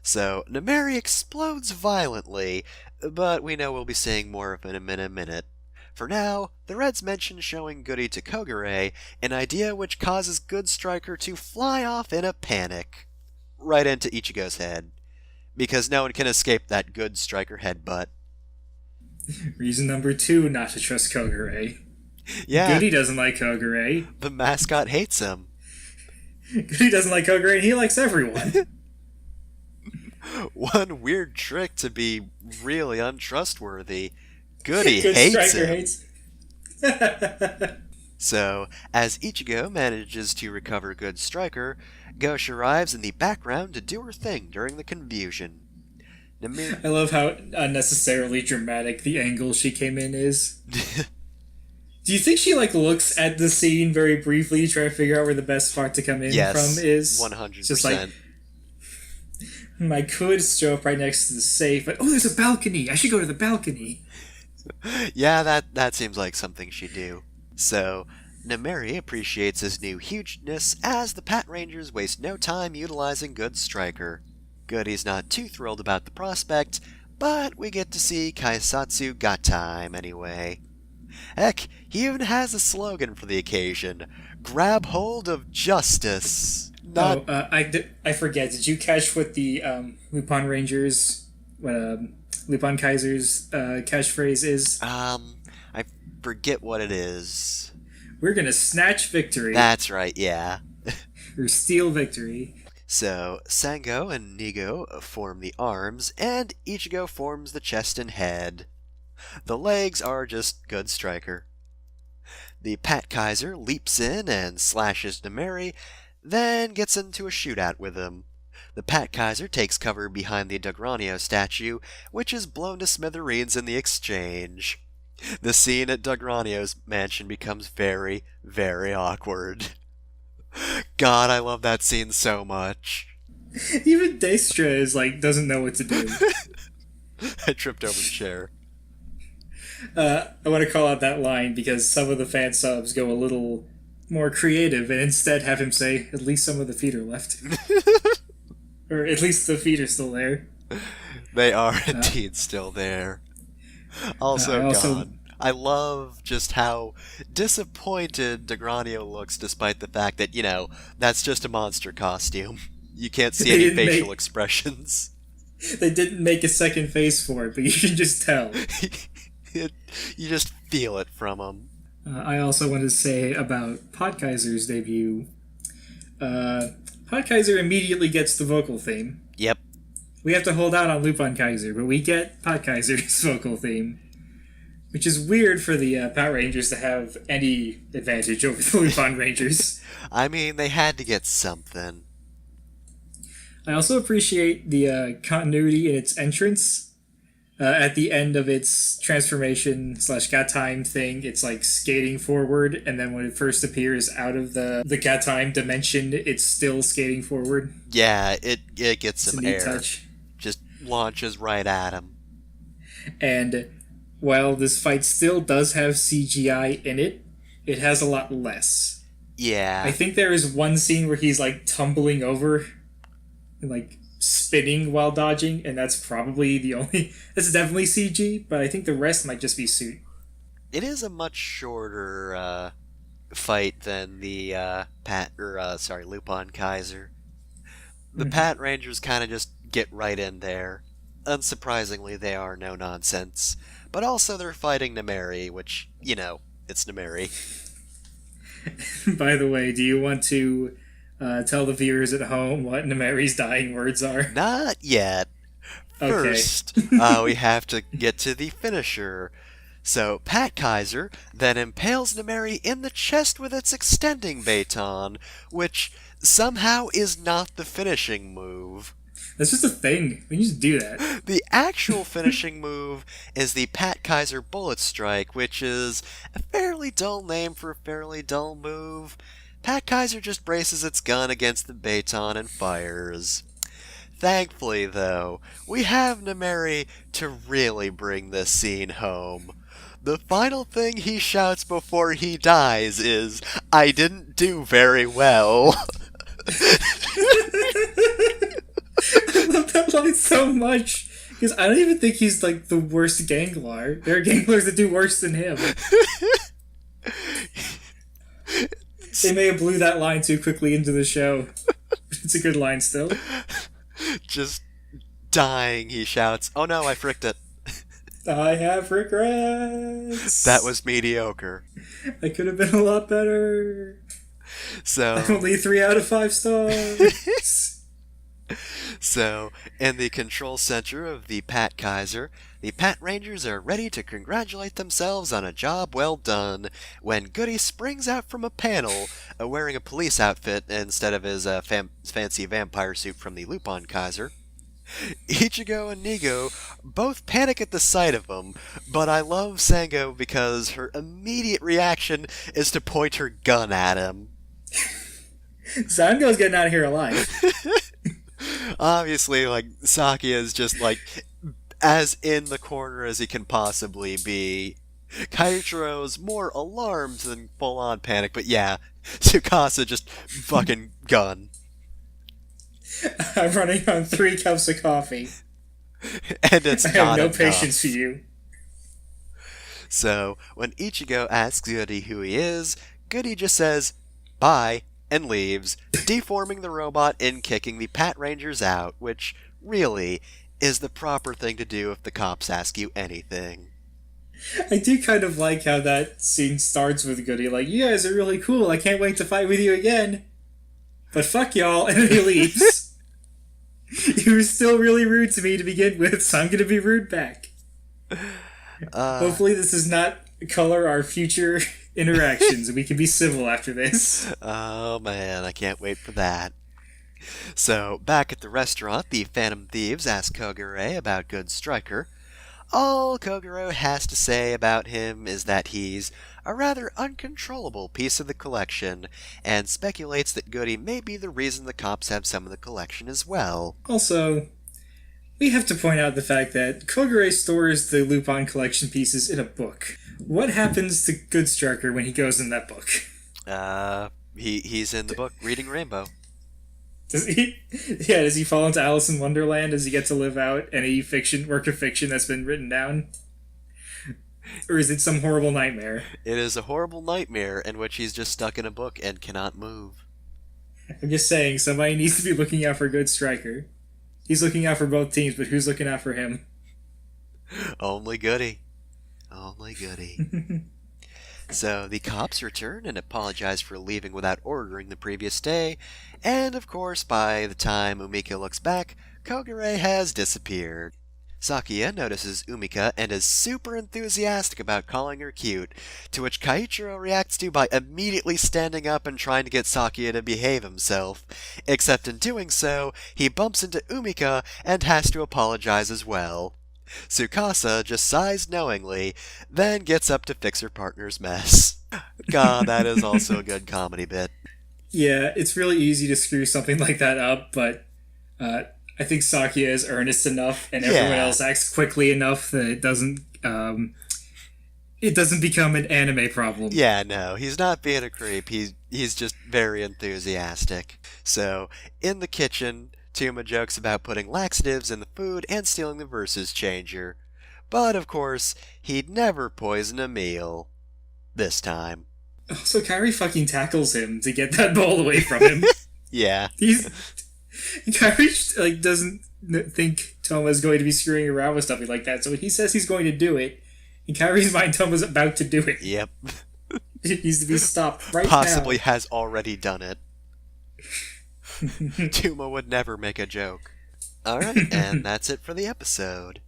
[SPEAKER 3] So, Nemeri explodes violently, but we know we'll be seeing more of it in a minute. For now, the Reds mention showing Goody to Kogure, an idea which causes Good Striker to fly off in a panic. Right into Ichigo's head. Because no one can escape that Good Striker headbutt.
[SPEAKER 2] Reason number 2 not to trust Kogure.
[SPEAKER 3] Yeah.
[SPEAKER 2] Goody doesn't like Kogure.
[SPEAKER 3] The mascot hates him.
[SPEAKER 2] Goody doesn't like Kogure, and he likes everyone.
[SPEAKER 3] One weird trick to be really untrustworthy. Goody
[SPEAKER 2] Good
[SPEAKER 3] hates
[SPEAKER 2] Striker
[SPEAKER 3] him.
[SPEAKER 2] hates.
[SPEAKER 3] So, as Ichigo manages to recover Good Striker, Ghosh arrives in the background to do her thing during the confusion.
[SPEAKER 2] I love how unnecessarily dramatic the angle she came in is. Do you think she like looks at the scene very briefly, trying to figure out where the best spot to come in
[SPEAKER 3] Yes,
[SPEAKER 2] from is?
[SPEAKER 3] 100%.
[SPEAKER 2] Just like, I could show up right next to the safe, but there's a balcony. I should go to the balcony.
[SPEAKER 3] Yeah, that seems like something she'd do. So, Nemeri appreciates his new hugeness as the Pat Rangers waste no time utilizing Good's striker. Goody's not too thrilled about the prospect, but we get to see Kaisatsu got time anyway. Heck, he even has a slogan for the occasion: grab hold of justice. Not
[SPEAKER 2] I forget. Did you catch what the Lupin Rangers, Lupin Kaiser's catchphrase is?
[SPEAKER 3] I forget what it is.
[SPEAKER 2] We're gonna snatch victory.
[SPEAKER 3] That's right, yeah.
[SPEAKER 2] Or steal victory.
[SPEAKER 3] So, Sango and Nigo form the arms, and Ichigo forms the chest and head. The legs are just good striker. The Pat Kaiser leaps in and slashes Nemeri, then gets into a shootout with him. The Pat Kaiser takes cover behind the Dugranio statue, which is blown to smithereens in the exchange. The scene at Dugranio's mansion becomes very, very awkward. God, I love that scene so much.
[SPEAKER 2] Even Daestra is like doesn't know what to do.
[SPEAKER 3] I tripped over the chair.
[SPEAKER 2] I want to call out that line because some of the fan subs go a little more creative and instead have him say, "At least some of the feet are left," or at least the feet are still there.
[SPEAKER 3] They are indeed still there. Also, God, I love just how disappointed Degranio looks despite the fact that, that's just a monster costume. You can't see any facial expressions.
[SPEAKER 2] They didn't make a second face for it, but you can just tell.
[SPEAKER 3] You just feel it from him.
[SPEAKER 2] I also want to say about Podkaiser's debut. Podkaiser immediately gets the vocal theme.
[SPEAKER 3] Yep.
[SPEAKER 2] We have to hold out on Lupin Kaiser, but we get Podkaiser's vocal theme. Which is weird for the Pat Rangers to have any advantage over the Lupin Rangers.
[SPEAKER 3] I mean, they had to get something.
[SPEAKER 2] I also appreciate the continuity in its entrance. At the end of its transformation / got time thing, it's like skating forward, and then when it first appears out of the got time dimension, it's still skating forward.
[SPEAKER 3] Yeah, it gets some air.
[SPEAKER 2] Touch.
[SPEAKER 3] Just launches right at him.
[SPEAKER 2] And while this fight still does have CGI in it, it has a lot less.
[SPEAKER 3] Yeah.
[SPEAKER 2] I think there is one scene where he's like tumbling over and like spinning while dodging, and that's probably the only... That's definitely CG, but I think the rest might just be suit.
[SPEAKER 3] It is a much shorter fight than the Lupin Kaiser. The Pat Rangers kind of just get right in there. Unsurprisingly, they are no nonsense. But also they're fighting Nemeri, which, it's Nemeri.
[SPEAKER 2] By the way, do you want to tell the viewers at home what Nemeri's dying words are?
[SPEAKER 3] Not yet. First, we have to get to the finisher. So, Pat Kaiser then impales Nemeri in the chest with its extending baton, which somehow is not the finishing move.
[SPEAKER 2] That's just a thing. We just do that.
[SPEAKER 3] The actual finishing move is the Pat Kaiser Bullet Strike, which is a fairly dull name for a fairly dull move. Pat Kaiser just braces its gun against the baton and fires. Thankfully, though, we have Nemeri to really bring this scene home. The final thing he shouts before he dies is, "I didn't do very well."
[SPEAKER 2] I love that line so much. Because I don't even think he's like the worst gangler. There are ganglers that do worse than him. They may have blew that line too quickly into the show. But it's a good line still.
[SPEAKER 3] Just dying, he shouts, "Oh no, I fricked it.
[SPEAKER 2] I have regrets.
[SPEAKER 3] That was mediocre.
[SPEAKER 2] I could have been a lot better.
[SPEAKER 3] So
[SPEAKER 2] Only 3 out of 5 stars."
[SPEAKER 3] So, in the control center of the Pat Kaiser, the Pat Rangers are ready to congratulate themselves on a job well done when Goody springs out from a panel wearing a police outfit instead of his fancy vampire suit from the Lupin Kaiser. Ichigo and Nigo both panic at the sight of him, but I love Sango because her immediate reaction is to point her gun at him.
[SPEAKER 2] Zango's getting out of here alive.
[SPEAKER 3] Obviously, Sakia is just, as in the corner as he can possibly be. Kaichiro's more alarmed than full-on panic, but yeah, Tsukasa just fucking gun.
[SPEAKER 2] I'm running on 3 cups of coffee.
[SPEAKER 3] And it's
[SPEAKER 2] I have
[SPEAKER 3] not
[SPEAKER 2] no
[SPEAKER 3] enough.
[SPEAKER 2] patience for you.
[SPEAKER 3] So, when Ichigo asks Goody who he is, Goody just says, bye, and leaves, deforming the robot and kicking the Pat Rangers out, which, really, is the proper thing to do if the cops ask you anything.
[SPEAKER 2] I do kind of like how that scene starts with Goody, like, you guys are really cool, I can't wait to fight with you again. But fuck y'all, and then he leaves. You were still really rude to me to begin with, so I'm gonna be rude back. Hopefully this does not color our future interactions, and we can be civil after this.
[SPEAKER 3] Oh man, I can't wait for that. So, back at the restaurant, the Phantom Thieves ask Kogure about Good Striker. All Koguro has to say about him is that he's a rather uncontrollable piece of the collection, and speculates that Goody may be the reason the cops have some of the collection as well.
[SPEAKER 2] Also, we have to point out the fact that Kogure stores the Lupin collection pieces in a book. What happens to Good Striker when he goes in that book?
[SPEAKER 3] He's in the book reading Rainbow.
[SPEAKER 2] Does he? Yeah, does he fall into Alice in Wonderland? Does he get to live out any work of fiction that's been written down? Or is it some horrible nightmare?
[SPEAKER 3] It is a horrible nightmare in which he's just stuck in a book and cannot move.
[SPEAKER 2] I'm just saying, somebody needs to be looking out for Good Striker. He's looking out for both teams, but who's looking out for him?
[SPEAKER 3] Only Goody. Only Goody. So the cops return and apologize for leaving without ordering the previous day, and of course by the time Umika looks back, Kogure has disappeared. Sakia notices Umika and is super enthusiastic about calling her cute, to which Kaiichiro reacts to by immediately standing up and trying to get Sakia to behave himself, except in doing so, he bumps into Umika and has to apologize as well. Tsukasa just sighs knowingly, then gets up to fix her partner's mess. God, that is also a good comedy bit.
[SPEAKER 2] Yeah, it's really easy to screw something like that up, but I think Sakia is earnest enough, and everyone else acts quickly enough that it doesn't become an anime problem.
[SPEAKER 3] Yeah, no, he's not being a creep. He's just very enthusiastic. So, in the kitchen, Tuma jokes about putting laxatives in the food and stealing the versus changer. But, of course, he'd never poison a meal. This time.
[SPEAKER 2] So Kairi fucking tackles him to get that ball away from him.
[SPEAKER 3] Yeah.
[SPEAKER 2] Kairi doesn't think Toma's going to be screwing around with something like that, so when he says he's going to do it, in Kairi's mind, Toma's about to do it.
[SPEAKER 3] Yep.
[SPEAKER 2] It needs to be stopped right
[SPEAKER 3] Possibly
[SPEAKER 2] now.
[SPEAKER 3] has already done it. Tuma would never make a joke. Alright, and that's it for the episode.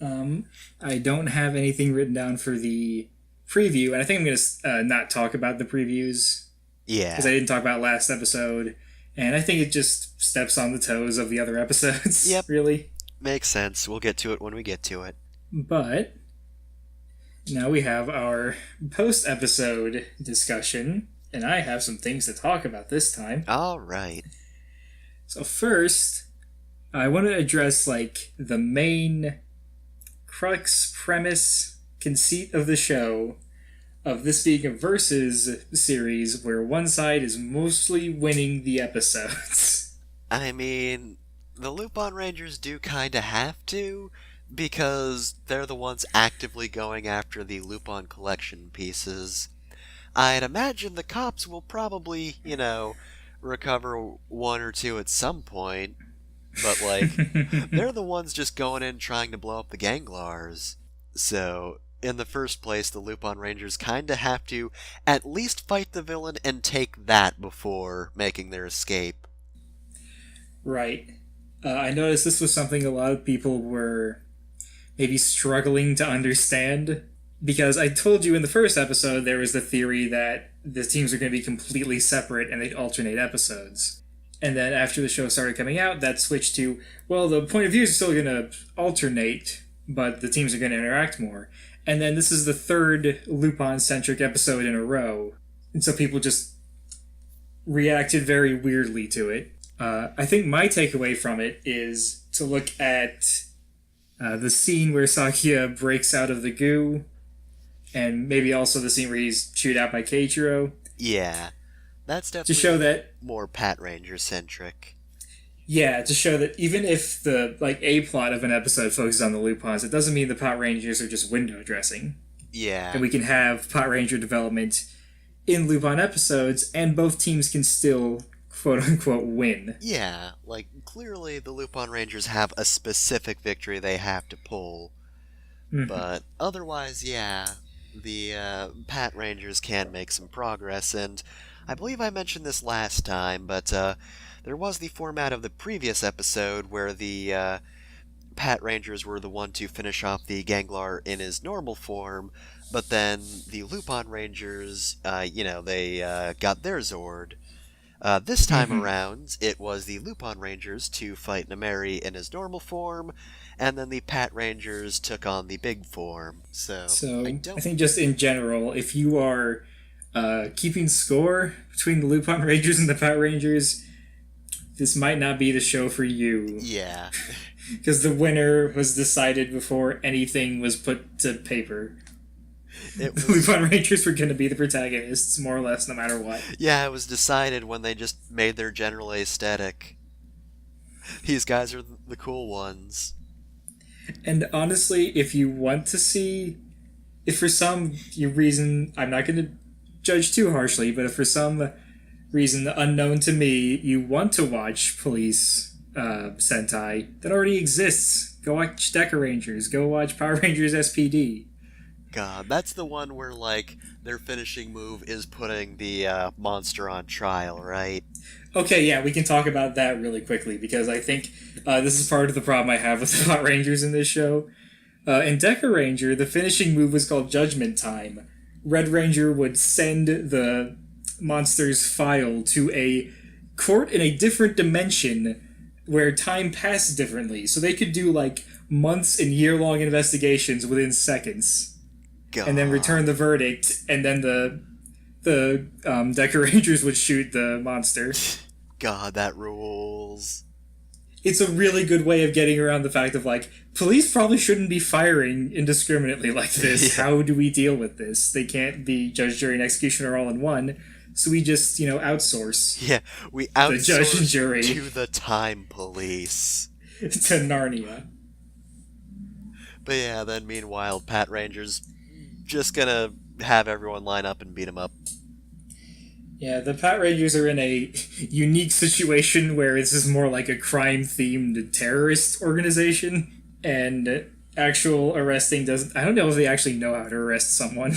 [SPEAKER 2] I don't have anything written down for the preview, and I think I'm going to not talk about the previews.
[SPEAKER 3] Yeah.
[SPEAKER 2] Because I didn't talk about last episode, and I think it just steps on the toes of the other episodes,
[SPEAKER 3] Yep.
[SPEAKER 2] really.
[SPEAKER 3] Makes sense. We'll get to it when we get to it.
[SPEAKER 2] But now we have our post-episode discussion, and I have some things to talk about this time.
[SPEAKER 3] Alright.
[SPEAKER 2] So first, I want to address, the main crux, premise, conceit of the show, of this being a versus series where one side is mostly winning the episodes.
[SPEAKER 3] I mean, the Lupin Rangers do kinda have to, because they're the ones actively going after the Lupin collection pieces. I'd imagine the cops will probably, recover one or two at some point, but, they're the ones just going in trying to blow up the Ganglars. So, in the first place, the Lupin Rangers kinda have to at least fight the villain and take that before making their escape.
[SPEAKER 2] Right. I noticed this was something a lot of people were maybe struggling to understand, because I told you in the first episode there was the theory that the teams are going to be completely separate and they'd alternate episodes. And then after the show started coming out, that switched to, well, the point of views are still going to alternate, but the teams are going to interact more. And then this is the third Lupin-centric episode in a row. And so people just reacted very weirdly to it. I think my takeaway from it is to look at the scene where Sakia breaks out of the goo, and maybe also the scene where he's chewed out by Keiichiro.
[SPEAKER 3] Yeah, that's definitely
[SPEAKER 2] to show that
[SPEAKER 3] more Pat Ranger centric.
[SPEAKER 2] Yeah, to show that even if the A plot of an episode focuses on the Lupins, it doesn't mean the Pot Rangers are just window dressing.
[SPEAKER 3] Yeah,
[SPEAKER 2] And we can have Pot Ranger development in Lupin episodes, and both teams can still quote-unquote win.
[SPEAKER 3] Yeah, clearly the Lupin Rangers have a specific victory they have to pull.
[SPEAKER 2] Mm-hmm.
[SPEAKER 3] But otherwise, yeah, the Pat Rangers can make some progress, and I believe I mentioned this last time, but there was the format of the previous episode where the Pat Rangers were the one to finish off the Ganglar in his normal form, but then the Lupin Rangers, they got their Zord. This time around, it was the Lupin Rangers to fight Nameri in his normal form, and then the Pat Rangers took on the big form. So
[SPEAKER 2] I think just in general, if you are keeping score between the Lupin Rangers and the Pat Rangers, this might not be the show for you.
[SPEAKER 3] Yeah.
[SPEAKER 2] Because the winner was decided before anything was put to paper. The Lupin Rangers were going to be the protagonists, more or less, no matter what.
[SPEAKER 3] Yeah, it was decided when they just made their general aesthetic. These guys are the cool ones.
[SPEAKER 2] And honestly, if you want to see... If for some reason... I'm not going to judge too harshly, but if for some reason unknown to me, you want to watch Police Sentai, that already exists. Go watch Deca Rangers. Go watch Power Rangers SPD.
[SPEAKER 3] God, that's the one where, their finishing move is putting the monster on trial, right?
[SPEAKER 2] Okay, yeah, we can talk about that really quickly, because I think this is part of the problem I have with the Hot Rangers in this show. In Deca Ranger, the finishing move was called Judgment Time. Red Ranger would send the monster's file to a court in a different dimension where time passed differently, so they could do, months and year-long investigations within seconds.
[SPEAKER 3] God.
[SPEAKER 2] And then return the verdict, and then the Deca Rangers would shoot the monster.
[SPEAKER 3] God, that rules.
[SPEAKER 2] It's a really good way of getting around the fact of, police probably shouldn't be firing indiscriminately like this.
[SPEAKER 3] Yeah.
[SPEAKER 2] How do we deal with this? They can't be judge, jury, and executioner all in one, so we just, outsource.
[SPEAKER 3] Yeah, we
[SPEAKER 2] The judge and
[SPEAKER 3] outsource
[SPEAKER 2] jury
[SPEAKER 3] to the time police.
[SPEAKER 2] to Narnia.
[SPEAKER 3] But yeah, then meanwhile, Pat Rangers just gonna have everyone line up and beat him up.
[SPEAKER 2] Yeah, the Pat Rangers are in a unique situation where this is more like a crime-themed terrorist organization, and actual arresting doesn't... I don't know if they actually know how to arrest someone.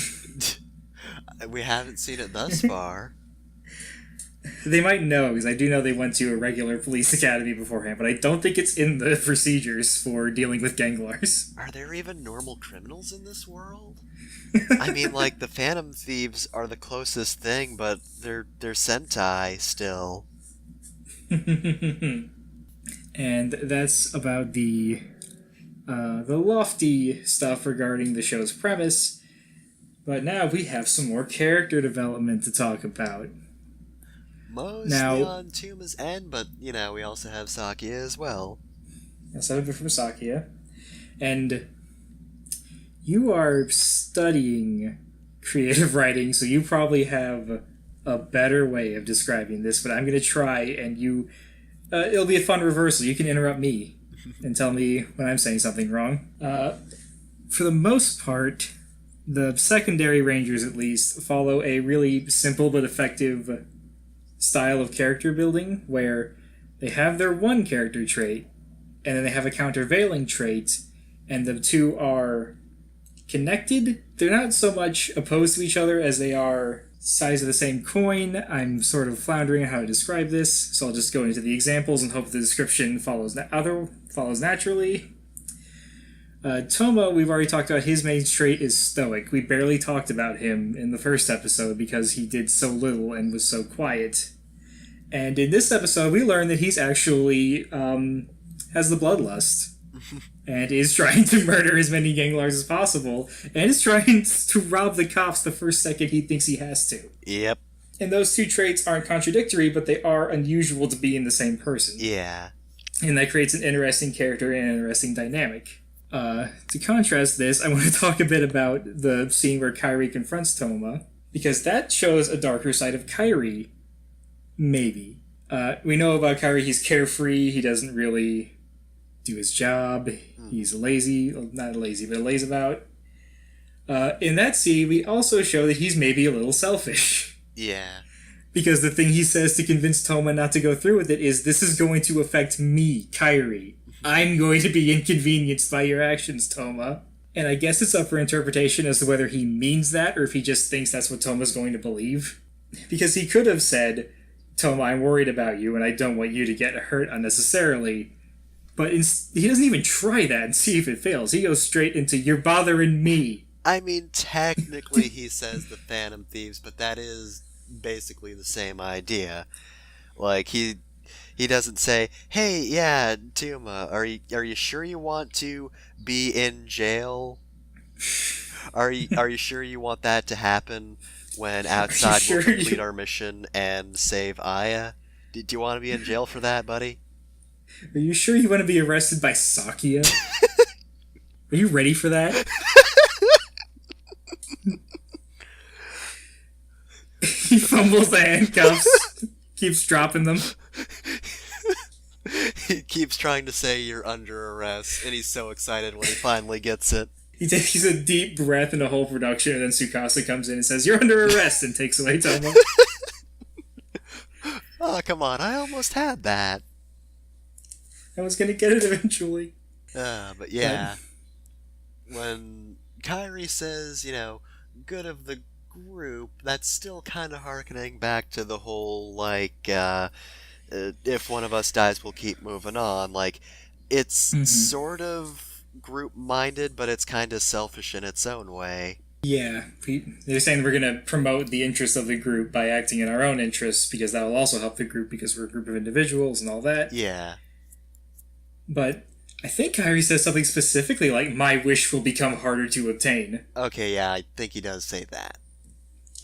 [SPEAKER 3] We haven't seen it thus far.
[SPEAKER 2] They might know, because I do know they went to a regular police academy beforehand, but I don't think it's in the procedures for dealing with Ganglars.
[SPEAKER 3] Are there even normal criminals in this world? I mean, the Phantom Thieves are the closest thing, but they're Sentai still.
[SPEAKER 2] And that's about the lofty stuff regarding the show's premise. But now we have some more character development to talk about.
[SPEAKER 3] Mostly on Tuma's end, but, we also have Sakia as well.
[SPEAKER 2] Yes, I have it from Sakia. And you are studying creative writing, so you probably have a better way of describing this, but I'm going to try, and it'll be a fun reversal. You can interrupt me and tell me when I'm saying something wrong. For the most part, the secondary Rangers, at least, follow a really simple but effective style of character building, where they have their one character trait, and then they have a countervailing trait, and the two are connected. They're not so much opposed to each other as they are sides of the same coin. I'm sort of floundering on how to describe this, so I'll just go into the examples and hope the description follows naturally. Toma, we've already talked about, his main trait is stoic. We barely talked about him in the first episode because he did so little and was so quiet. And in this episode, we learn that he's actually has the bloodlust and is trying to murder as many gang lords as possible, and is trying to rob the cops the first second he thinks he has to.
[SPEAKER 3] Yep.
[SPEAKER 2] And those two traits aren't contradictory, but they are unusual to be in the same person.
[SPEAKER 3] Yeah.
[SPEAKER 2] And that creates an interesting character and an interesting dynamic. To contrast this, I want to talk a bit about the scene where Kairi confronts Toma, because that shows a darker side of Kairi. Maybe. We know about Kairi, he's carefree, he doesn't really do his job, he's lazy, well, not lazy, but lays about. In that scene, we also show that he's maybe a little selfish.
[SPEAKER 3] Yeah.
[SPEAKER 2] Because the thing he says to convince Toma not to go through with it is, this is going to affect me, Kairi. I'm going to be inconvenienced by your actions, Toma. And I guess it's up for interpretation as to whether he means that or if he just thinks that's what Toma's going to believe. Because he could have said, Toma, I'm worried about you and I don't want you to get hurt unnecessarily. But he doesn't even try that and see if it fails. He goes straight into, you're bothering me.
[SPEAKER 3] I mean, technically he says the Phantom Thieves, but that is basically the same idea. Like, he doesn't say, hey, yeah, Tuma, are you sure you want to be in jail? Are you sure you want that to happen when outside we'll complete our mission and save Aya? Do you want to be in jail for that, buddy?
[SPEAKER 2] Are you sure you want to be arrested by Sakia? Are you ready for that? He fumbles the handcuffs, keeps dropping them.
[SPEAKER 3] He keeps trying to say you're under arrest, and he's so excited when he finally gets it.
[SPEAKER 2] He takes a deep breath in the whole production, and then Tsukasa comes in and says, you're under arrest, and takes away Toma.
[SPEAKER 3] Oh, come on, I almost had that.
[SPEAKER 2] I was going to get it eventually.
[SPEAKER 3] But yeah, when Kairi says, good of the group, that's still kind of harkening back to the whole, like, if one of us dies, we'll keep moving on. Like, it's sort of group-minded, but it's kind of selfish in its own way.
[SPEAKER 2] Yeah, they're saying we're going to promote the interests of the group by acting in our own interests, because that will also help the group, because we're a group of individuals and all that.
[SPEAKER 3] Yeah.
[SPEAKER 2] But I think Kairi says something specifically like, my wish will become harder to obtain.
[SPEAKER 3] Okay, yeah, I think he does say that.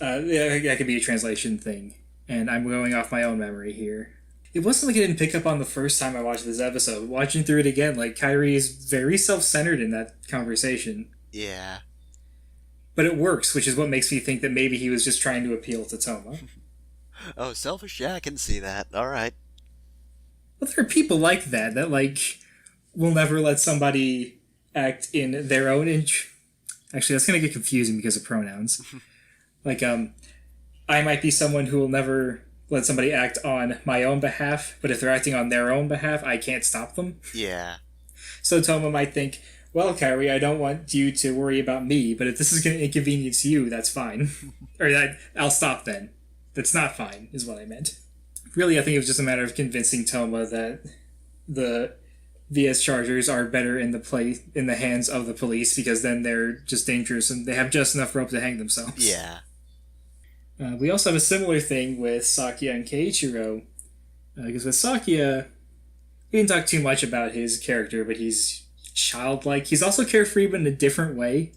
[SPEAKER 2] Yeah, that could be a translation thing. And I'm going off my own memory here. It wasn't like I didn't pick up on the first time I watched this episode. Watching through it again, like, Kairi is very self-centered in that conversation.
[SPEAKER 3] Yeah.
[SPEAKER 2] But it works, which is what makes me think that maybe he was just trying to appeal to Toma.
[SPEAKER 3] Oh, selfish? Yeah, I can see that. Alright.
[SPEAKER 2] Well, there are people like that, like, will never let somebody act in their own Actually, that's going to get confusing because of pronouns. Like, I might be someone who will never let somebody act on my own behalf, but if they're acting on their own behalf, I can't stop them.
[SPEAKER 3] Yeah.
[SPEAKER 2] So Toma might think, well, Kairi, I don't want you to worry about me, but if this is going to inconvenience you, that's fine. Or I'll stop then. That's not fine, is what I meant. Really, I think it was just a matter of convincing Toma that the VS Chargers are better in the hands of the police, because then they're just dangerous and they have just enough rope to hang themselves.
[SPEAKER 3] Yeah.
[SPEAKER 2] We also have a similar thing with Sakia and Keiichiro. Because with Sakia, we didn't talk too much about his character, but he's childlike. He's also carefree, but in a different way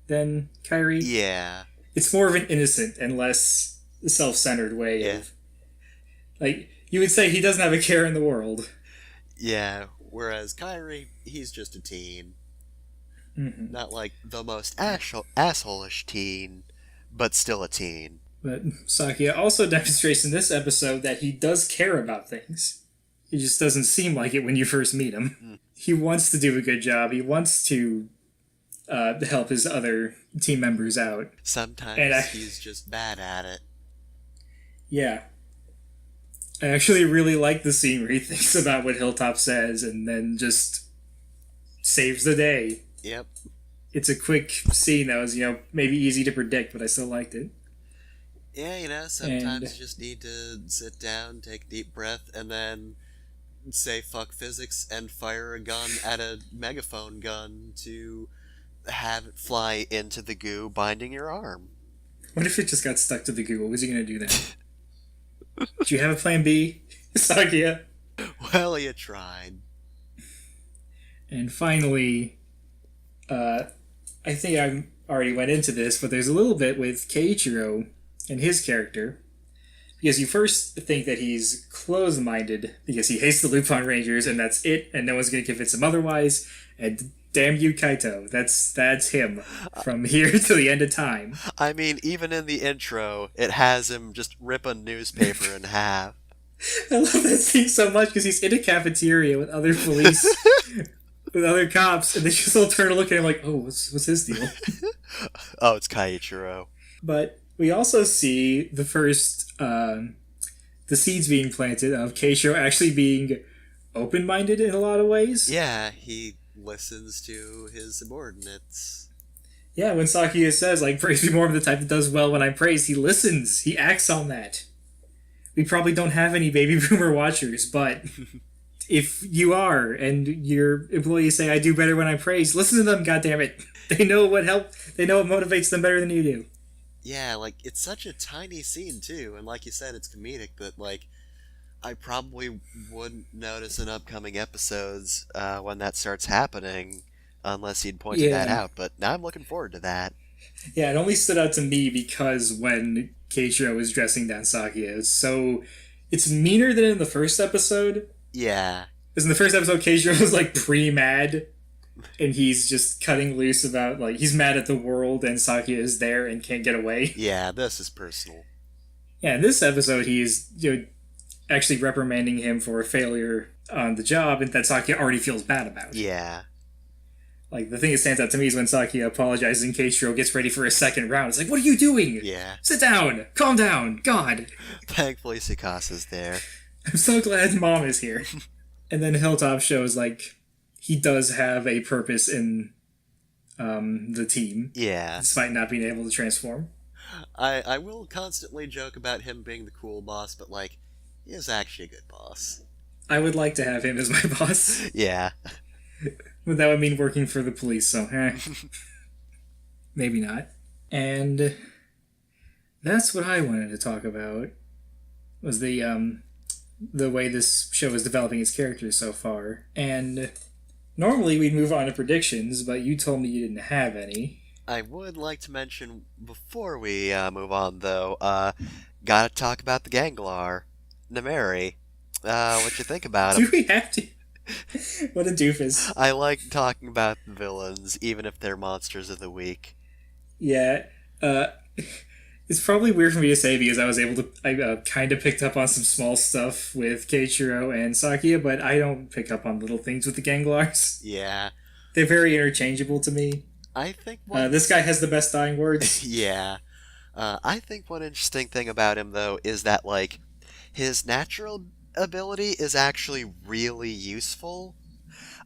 [SPEAKER 2] than Kairi.
[SPEAKER 3] Yeah.
[SPEAKER 2] It's more of an innocent and less self-centered way of... Like, you would say he doesn't have a care in the world.
[SPEAKER 3] Yeah, whereas Kairi, he's just a teen.
[SPEAKER 2] Mm-hmm.
[SPEAKER 3] Not like the most asshole-ish teen, but still a teen.
[SPEAKER 2] But Sakia also demonstrates in this episode that he does care about things. He just doesn't seem like it when you first meet him. Mm. He wants to do a good job. He wants to help his other team members out.
[SPEAKER 3] Sometimes he's just bad at it.
[SPEAKER 2] Yeah. I actually really like the scene where he thinks about what Hilltop says and then just saves the day.
[SPEAKER 3] Yep.
[SPEAKER 2] It's a quick scene that was, maybe easy to predict, but I still liked it.
[SPEAKER 3] Yeah, sometimes you just need to sit down, take a deep breath, and then say fuck physics and fire a gun at a megaphone gun to have it fly into the goo binding your arm.
[SPEAKER 2] What if it just got stuck to the goo? What was he going to do then? Do you have a plan B? Sakia.
[SPEAKER 3] Well, you tried.
[SPEAKER 2] And finally, I think I already went into this, but there's a little bit with Keiichiro and his character. Because you first think that he's closed-minded because he hates the Lupin Rangers and that's it, and no one's going to convince him otherwise. And damn you, Kaito. That's him from here to the end of time.
[SPEAKER 3] I mean, even in the intro, it has him just rip a newspaper in half.
[SPEAKER 2] I love that scene so much because he's in a cafeteria with other police, with other cops, and they just all turn to look at him like, oh, what's his deal?
[SPEAKER 3] Oh, it's Keiichiro.
[SPEAKER 2] But we also see the first, the seeds being planted of Keisho actually being open-minded in a lot of ways.
[SPEAKER 3] Yeah, he listens to his subordinates.
[SPEAKER 2] Yeah, when Sakia says, like, praise be more of the type that does well when I'm praised, he listens. He acts on that. We probably don't have any baby boomer watchers, but if you are, and your employees say, I do better when I'm praised, listen to them, goddammit. They know what motivates them better than you do.
[SPEAKER 3] Yeah, like, it's such a tiny scene, too, and like you said, it's comedic, but, like, I probably wouldn't notice in upcoming episodes when that starts happening, unless he'd pointed that out, but now I'm looking forward to that.
[SPEAKER 2] Yeah, it only stood out to me because when Keiichiro is dressing down Sakia, it's meaner than in the first episode.
[SPEAKER 3] Yeah.
[SPEAKER 2] Because in the first episode, Keiichiro was, like, pre-mad, and he's just cutting loose about, like, he's mad at the world, and Sakia is there and can't get away.
[SPEAKER 3] Yeah, this is personal.
[SPEAKER 2] Yeah, in this episode, he's actually reprimanding him for a failure on the job, and that Sakia already feels bad about.
[SPEAKER 3] Yeah.
[SPEAKER 2] Like, the thing that stands out to me is when Sakia apologizes and Keiichiro gets ready for a second round. It's like, what are you doing?
[SPEAKER 3] Yeah.
[SPEAKER 2] Sit down! Calm down! God!
[SPEAKER 3] Thankfully, Tsukasa's there.
[SPEAKER 2] I'm so glad Mom is here. And then Hilltop shows, like, he does have a purpose in the team.
[SPEAKER 3] Yeah.
[SPEAKER 2] Despite not being able to transform.
[SPEAKER 3] I will constantly joke about him being the cool boss, but, like, he is actually a good boss.
[SPEAKER 2] I would like to have him as my boss.
[SPEAKER 3] Yeah.
[SPEAKER 2] But that would mean working for the police, so maybe not. And that's what I wanted to talk about, was the way this show is developing its characters so far. And normally we'd move on to predictions, but you told me you didn't have any.
[SPEAKER 3] I would like to mention, before we move on, though, gotta talk about the Ganglar. Nemeri. What you think about him?
[SPEAKER 2] Do we have to? What a doofus.
[SPEAKER 3] I like talking about the villains, even if they're monsters of the week.
[SPEAKER 2] Yeah, it's probably weird for me to say because I kind of picked up on some small stuff with Keiichiro and Sakia, but I don't pick up on little things with the Ganglars.
[SPEAKER 3] Yeah.
[SPEAKER 2] They're very interchangeable to me.
[SPEAKER 3] I think
[SPEAKER 2] this guy has the best dying words.
[SPEAKER 3] Yeah. I think one interesting thing about him, though, is that, like, his natural ability is actually really useful.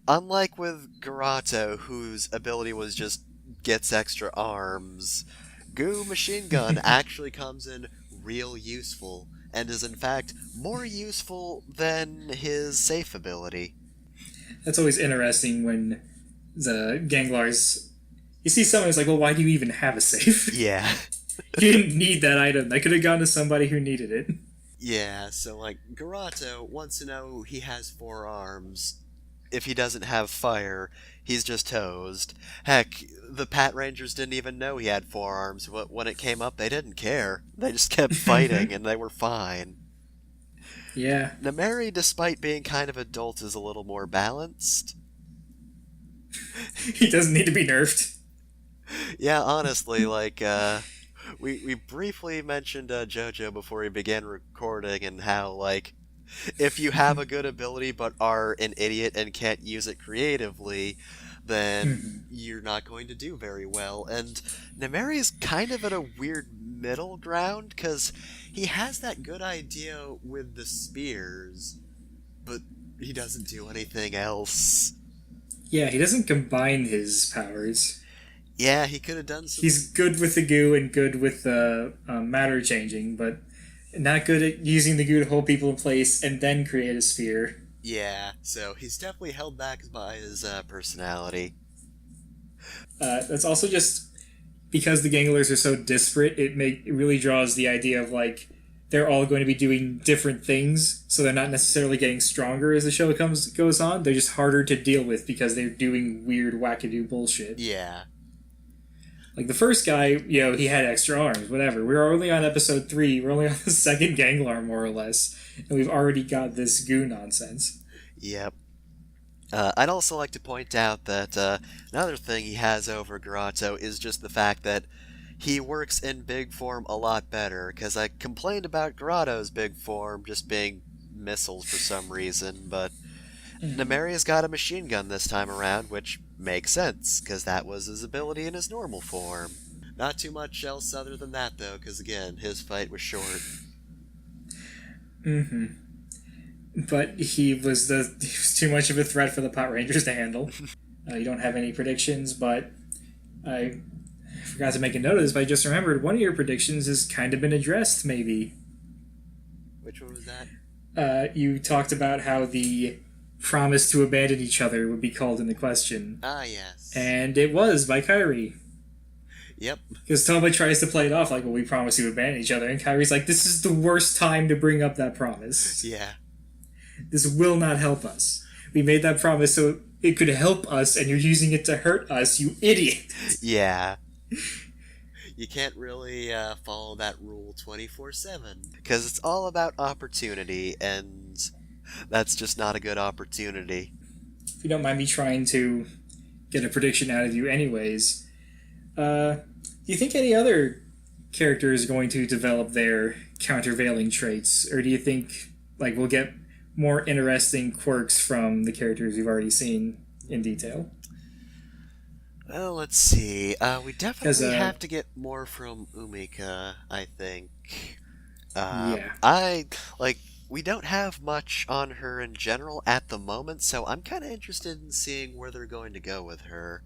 [SPEAKER 3] Unlike with Garato, whose ability was just gets extra arms, Goo Machine Gun actually comes in real useful, and is in fact more useful than his safe ability.
[SPEAKER 2] That's always interesting when the Ganglars... You see someone who's like, well, why do you even have a safe?
[SPEAKER 3] Yeah.
[SPEAKER 2] You didn't need that item. That could have gone to somebody who needed it.
[SPEAKER 3] Yeah, so, like, Garato wants to know he has 4 arms. If he doesn't have fire, he's just toast. Heck, the Pat Rangers didn't even know he had 4 arms, but when it came up, they didn't care. They just kept fighting, and they were fine.
[SPEAKER 2] Yeah.
[SPEAKER 3] Nemeri, despite being kind of adult, is a little more balanced.
[SPEAKER 2] He doesn't need to be nerfed.
[SPEAKER 3] Yeah, honestly, like, we briefly mentioned JoJo before we began recording, and how, like, if you have a good ability but are an idiot and can't use it creatively, then you're not going to do very well. And Nemeri is kind of at a weird middle ground, because he has that good idea with the spears, but he doesn't do anything else.
[SPEAKER 2] Yeah, he doesn't combine his powers.
[SPEAKER 3] Yeah, he could have done something.
[SPEAKER 2] He's good with the goo and good with the matter changing, but not good at using the goo to hold people in place and then create a sphere.
[SPEAKER 3] Yeah, so he's definitely held back by his personality.
[SPEAKER 2] That's also just because the Ganglers are so disparate, it really draws the idea of, like, they're all going to be doing different things, so they're not necessarily getting stronger as the show goes on. They're just harder to deal with because they're doing weird wackadoo bullshit.
[SPEAKER 3] Yeah.
[SPEAKER 2] Like the first guy, he had extra arms, whatever. We're only on episode 3. We're only on the second Ganglar, more or less. And we've already got this goo nonsense.
[SPEAKER 3] Yep. I'd also like to point out that another thing he has over Grotto is just the fact that he works in big form a lot better, because I complained about Grotto's big form just being missiles for some reason, but Nemeria's got a machine gun this time around, which makes sense, because that was his ability in his normal form. Not too much else other than that, though, because again, his fight was short.
[SPEAKER 2] Mm-hmm. But he was too much of a threat for the Pot Rangers to handle. You don't have any predictions, but I forgot to make a note of this, but I just remembered one of your predictions has kind of been addressed, maybe.
[SPEAKER 3] Which one was that?
[SPEAKER 2] You talked about how the promise to abandon each other would be called into question.
[SPEAKER 3] Ah, yes.
[SPEAKER 2] And it was by Kairi.
[SPEAKER 3] Yep.
[SPEAKER 2] Because Toma tries to play it off like, well, we promise to abandon each other, and Kairi's like, this is the worst time to bring up that promise.
[SPEAKER 3] Yeah.
[SPEAKER 2] This will not help us. We made that promise so it could help us, and you're using it to hurt us, you idiot!
[SPEAKER 3] Yeah. You can't really follow that rule 24/7. Because it's all about opportunity, and that's just not a good opportunity.
[SPEAKER 2] If you don't mind me trying to get a prediction out of you anyways, do you think any other character is going to develop their countervailing traits? Or do you think we'll get more interesting quirks from the characters we've already seen in detail?
[SPEAKER 3] Well, let's see. We definitely
[SPEAKER 2] 'Cause,
[SPEAKER 3] have to get more from Umika, I think.
[SPEAKER 2] Yeah.
[SPEAKER 3] We don't have much on her in general at the moment, so I'm kind of interested in seeing where they're going to go with her.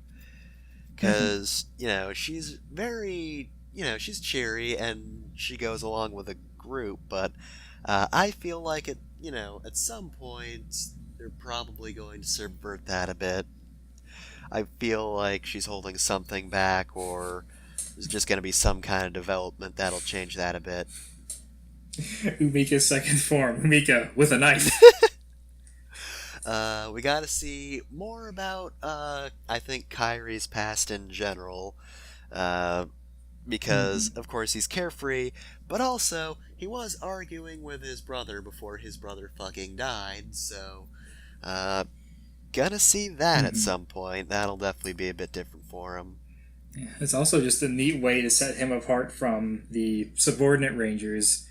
[SPEAKER 3] Because, she's very, she's cheery and she goes along with a group, but I feel like at some point they're probably going to subvert that a bit. I feel like she's holding something back, or there's just going to be some kind of development that'll change that a bit.
[SPEAKER 2] Umika's second form. Umika with a knife.
[SPEAKER 3] We gotta see more about, I think, Kairi's past in general. Because, of course, he's carefree, but also, he was arguing with his brother before his brother fucking died, so, gonna see that at some point. That'll definitely be a bit different for him.
[SPEAKER 2] Yeah, it's also just a neat way to set him apart from the subordinate Rangers.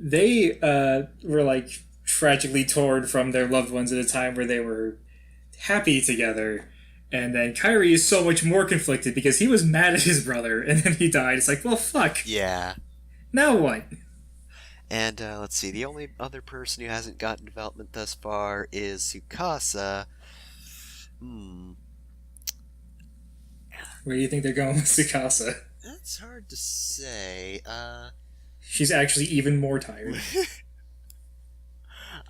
[SPEAKER 2] They were tragically torn from their loved ones at a time where they were happy together. And then Kairi is so much more conflicted because he was mad at his brother and then he died. It's like, well, fuck.
[SPEAKER 3] Yeah.
[SPEAKER 2] Now what?
[SPEAKER 3] And let's see, the only other person who hasn't gotten development thus far is Tsukasa.
[SPEAKER 2] Where do you think they're going with Tsukasa?
[SPEAKER 3] That's hard to say.
[SPEAKER 2] She's actually even more tired.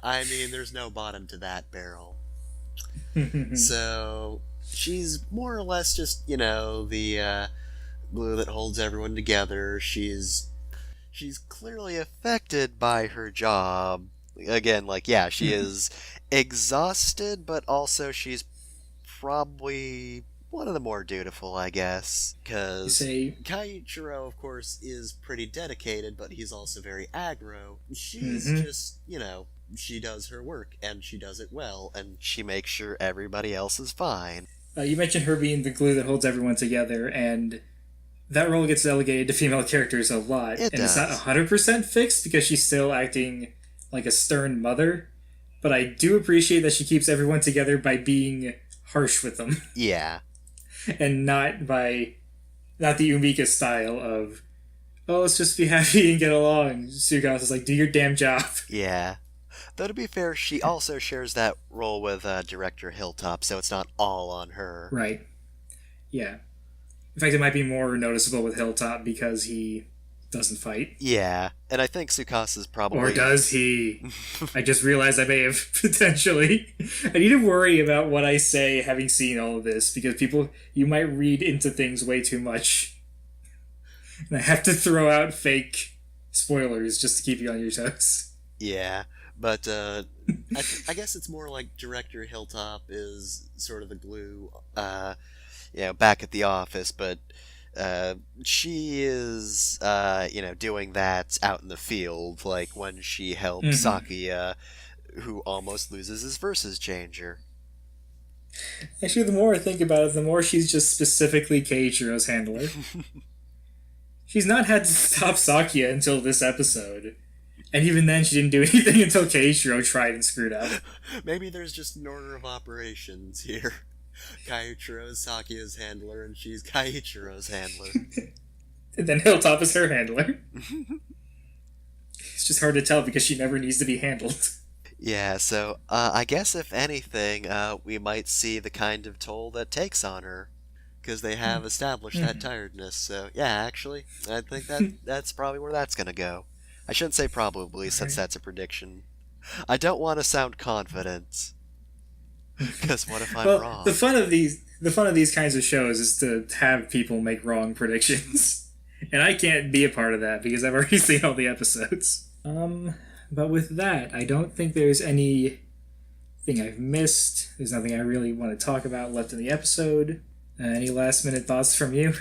[SPEAKER 3] I mean, there's no bottom to that barrel. So, she's more or less just, the glue that holds everyone together. She's clearly affected by her job. Again, she is exhausted, but also she's probably one of the more dutiful, I guess. Because Kaiichiro, of course, is pretty dedicated, but he's also very aggro. She's just, she does her work, and she does it well, and she makes sure everybody else is fine.
[SPEAKER 2] You mentioned her being the glue that holds everyone together, and that role gets delegated to female characters a lot.
[SPEAKER 3] It does.
[SPEAKER 2] It's not 100% fixed because she's still acting like a stern mother, but I do appreciate that she keeps everyone together by being harsh with them.
[SPEAKER 3] Yeah.
[SPEAKER 2] And not the Umika style of, oh, let's just be happy and get along. Tsukasa's like, do your damn job.
[SPEAKER 3] Yeah. Though to be fair, she also shares that role with director Hilltop, so it's not all on her.
[SPEAKER 2] Right. Yeah. In fact, it might be more noticeable with Hilltop because he doesn't fight.
[SPEAKER 3] Yeah, and I think Tsukasa's probably...
[SPEAKER 2] Or does he? I just realized I may have potentially... I need to worry about what I say having seen all of this, because you might read into things way too much. And I have to throw out fake Spoilers, just to keep you on your toes.
[SPEAKER 3] Yeah, but I guess it's more like Director Hilltop is sort of the glue, back at the office, but she is, doing that out in the field, like when she helps Sakia, who almost loses his versus changer.
[SPEAKER 2] Actually, the more I think about it, the more she's just specifically Keiichiro's handler. She's not had to stop Sakia until this episode. And even then, she didn't do anything until Keiichiro tried and screwed up.
[SPEAKER 3] Maybe there's just an order of operations here. Keiichiro is Sakia's handler, and she's Keiichiro's handler.
[SPEAKER 2] And then Hilltop is her handler. It's just hard to tell because she never needs to be handled.
[SPEAKER 3] Yeah, so I guess if anything, we might see the kind of toll that takes on her, because they have established that tiredness. So yeah, actually, I think that's probably where that's gonna go. I shouldn't say probably, since that's a prediction. I don't want to sound confident, because what if I'm wrong?
[SPEAKER 2] The fun of these kinds of shows is to have people make wrong predictions, and I can't be a part of that because I've already seen all the episodes. But with that, I don't think there's anything I've missed. There's nothing I really want to talk about left in the episode. Any last minute thoughts from you?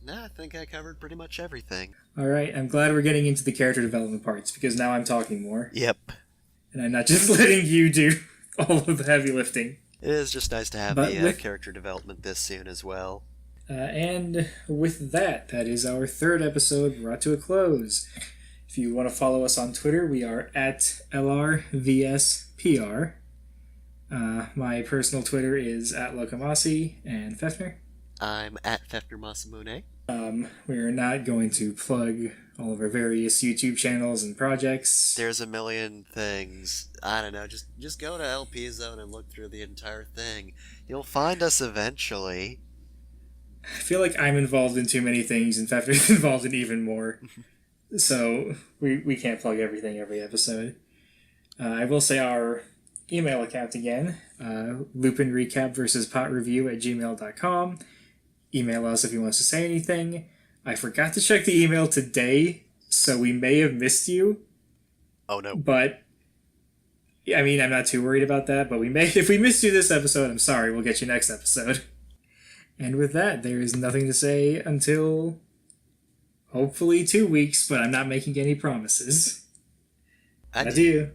[SPEAKER 3] No, I think I covered pretty much everything.
[SPEAKER 2] Alright, I'm glad we're getting into the character development parts, because now I'm talking more.
[SPEAKER 3] Yep.
[SPEAKER 2] And I'm not just letting you do all of the heavy lifting.
[SPEAKER 3] It is just nice to have the character development this soon as well.
[SPEAKER 2] And with that is our third episode brought to a close. If you want to follow us on Twitter, we are at LRVSPR. My personal Twitter is at Lokamasi, and Fefner.
[SPEAKER 3] I'm at Fefner Masamune.
[SPEAKER 2] We are not going to plug all of our various YouTube channels and projects.
[SPEAKER 3] There's a million things. I don't know, just go to LP Zone and look through the entire thing. You'll find us eventually.
[SPEAKER 2] I feel like I'm involved in too many things, and Fefner's involved in even more. So we can't plug everything every episode. I will say our email account again, LupinRecap VS PatReview at gmail.com. Email us if you want us to say anything. I forgot to check the email today, so we may have missed you.
[SPEAKER 3] Oh no.
[SPEAKER 2] But, I mean, I'm not too worried about that, but if we missed you this episode, I'm sorry, we'll get you next episode. And with that, there is nothing to say until hopefully 2 weeks, but I'm not making any promises. Adieu.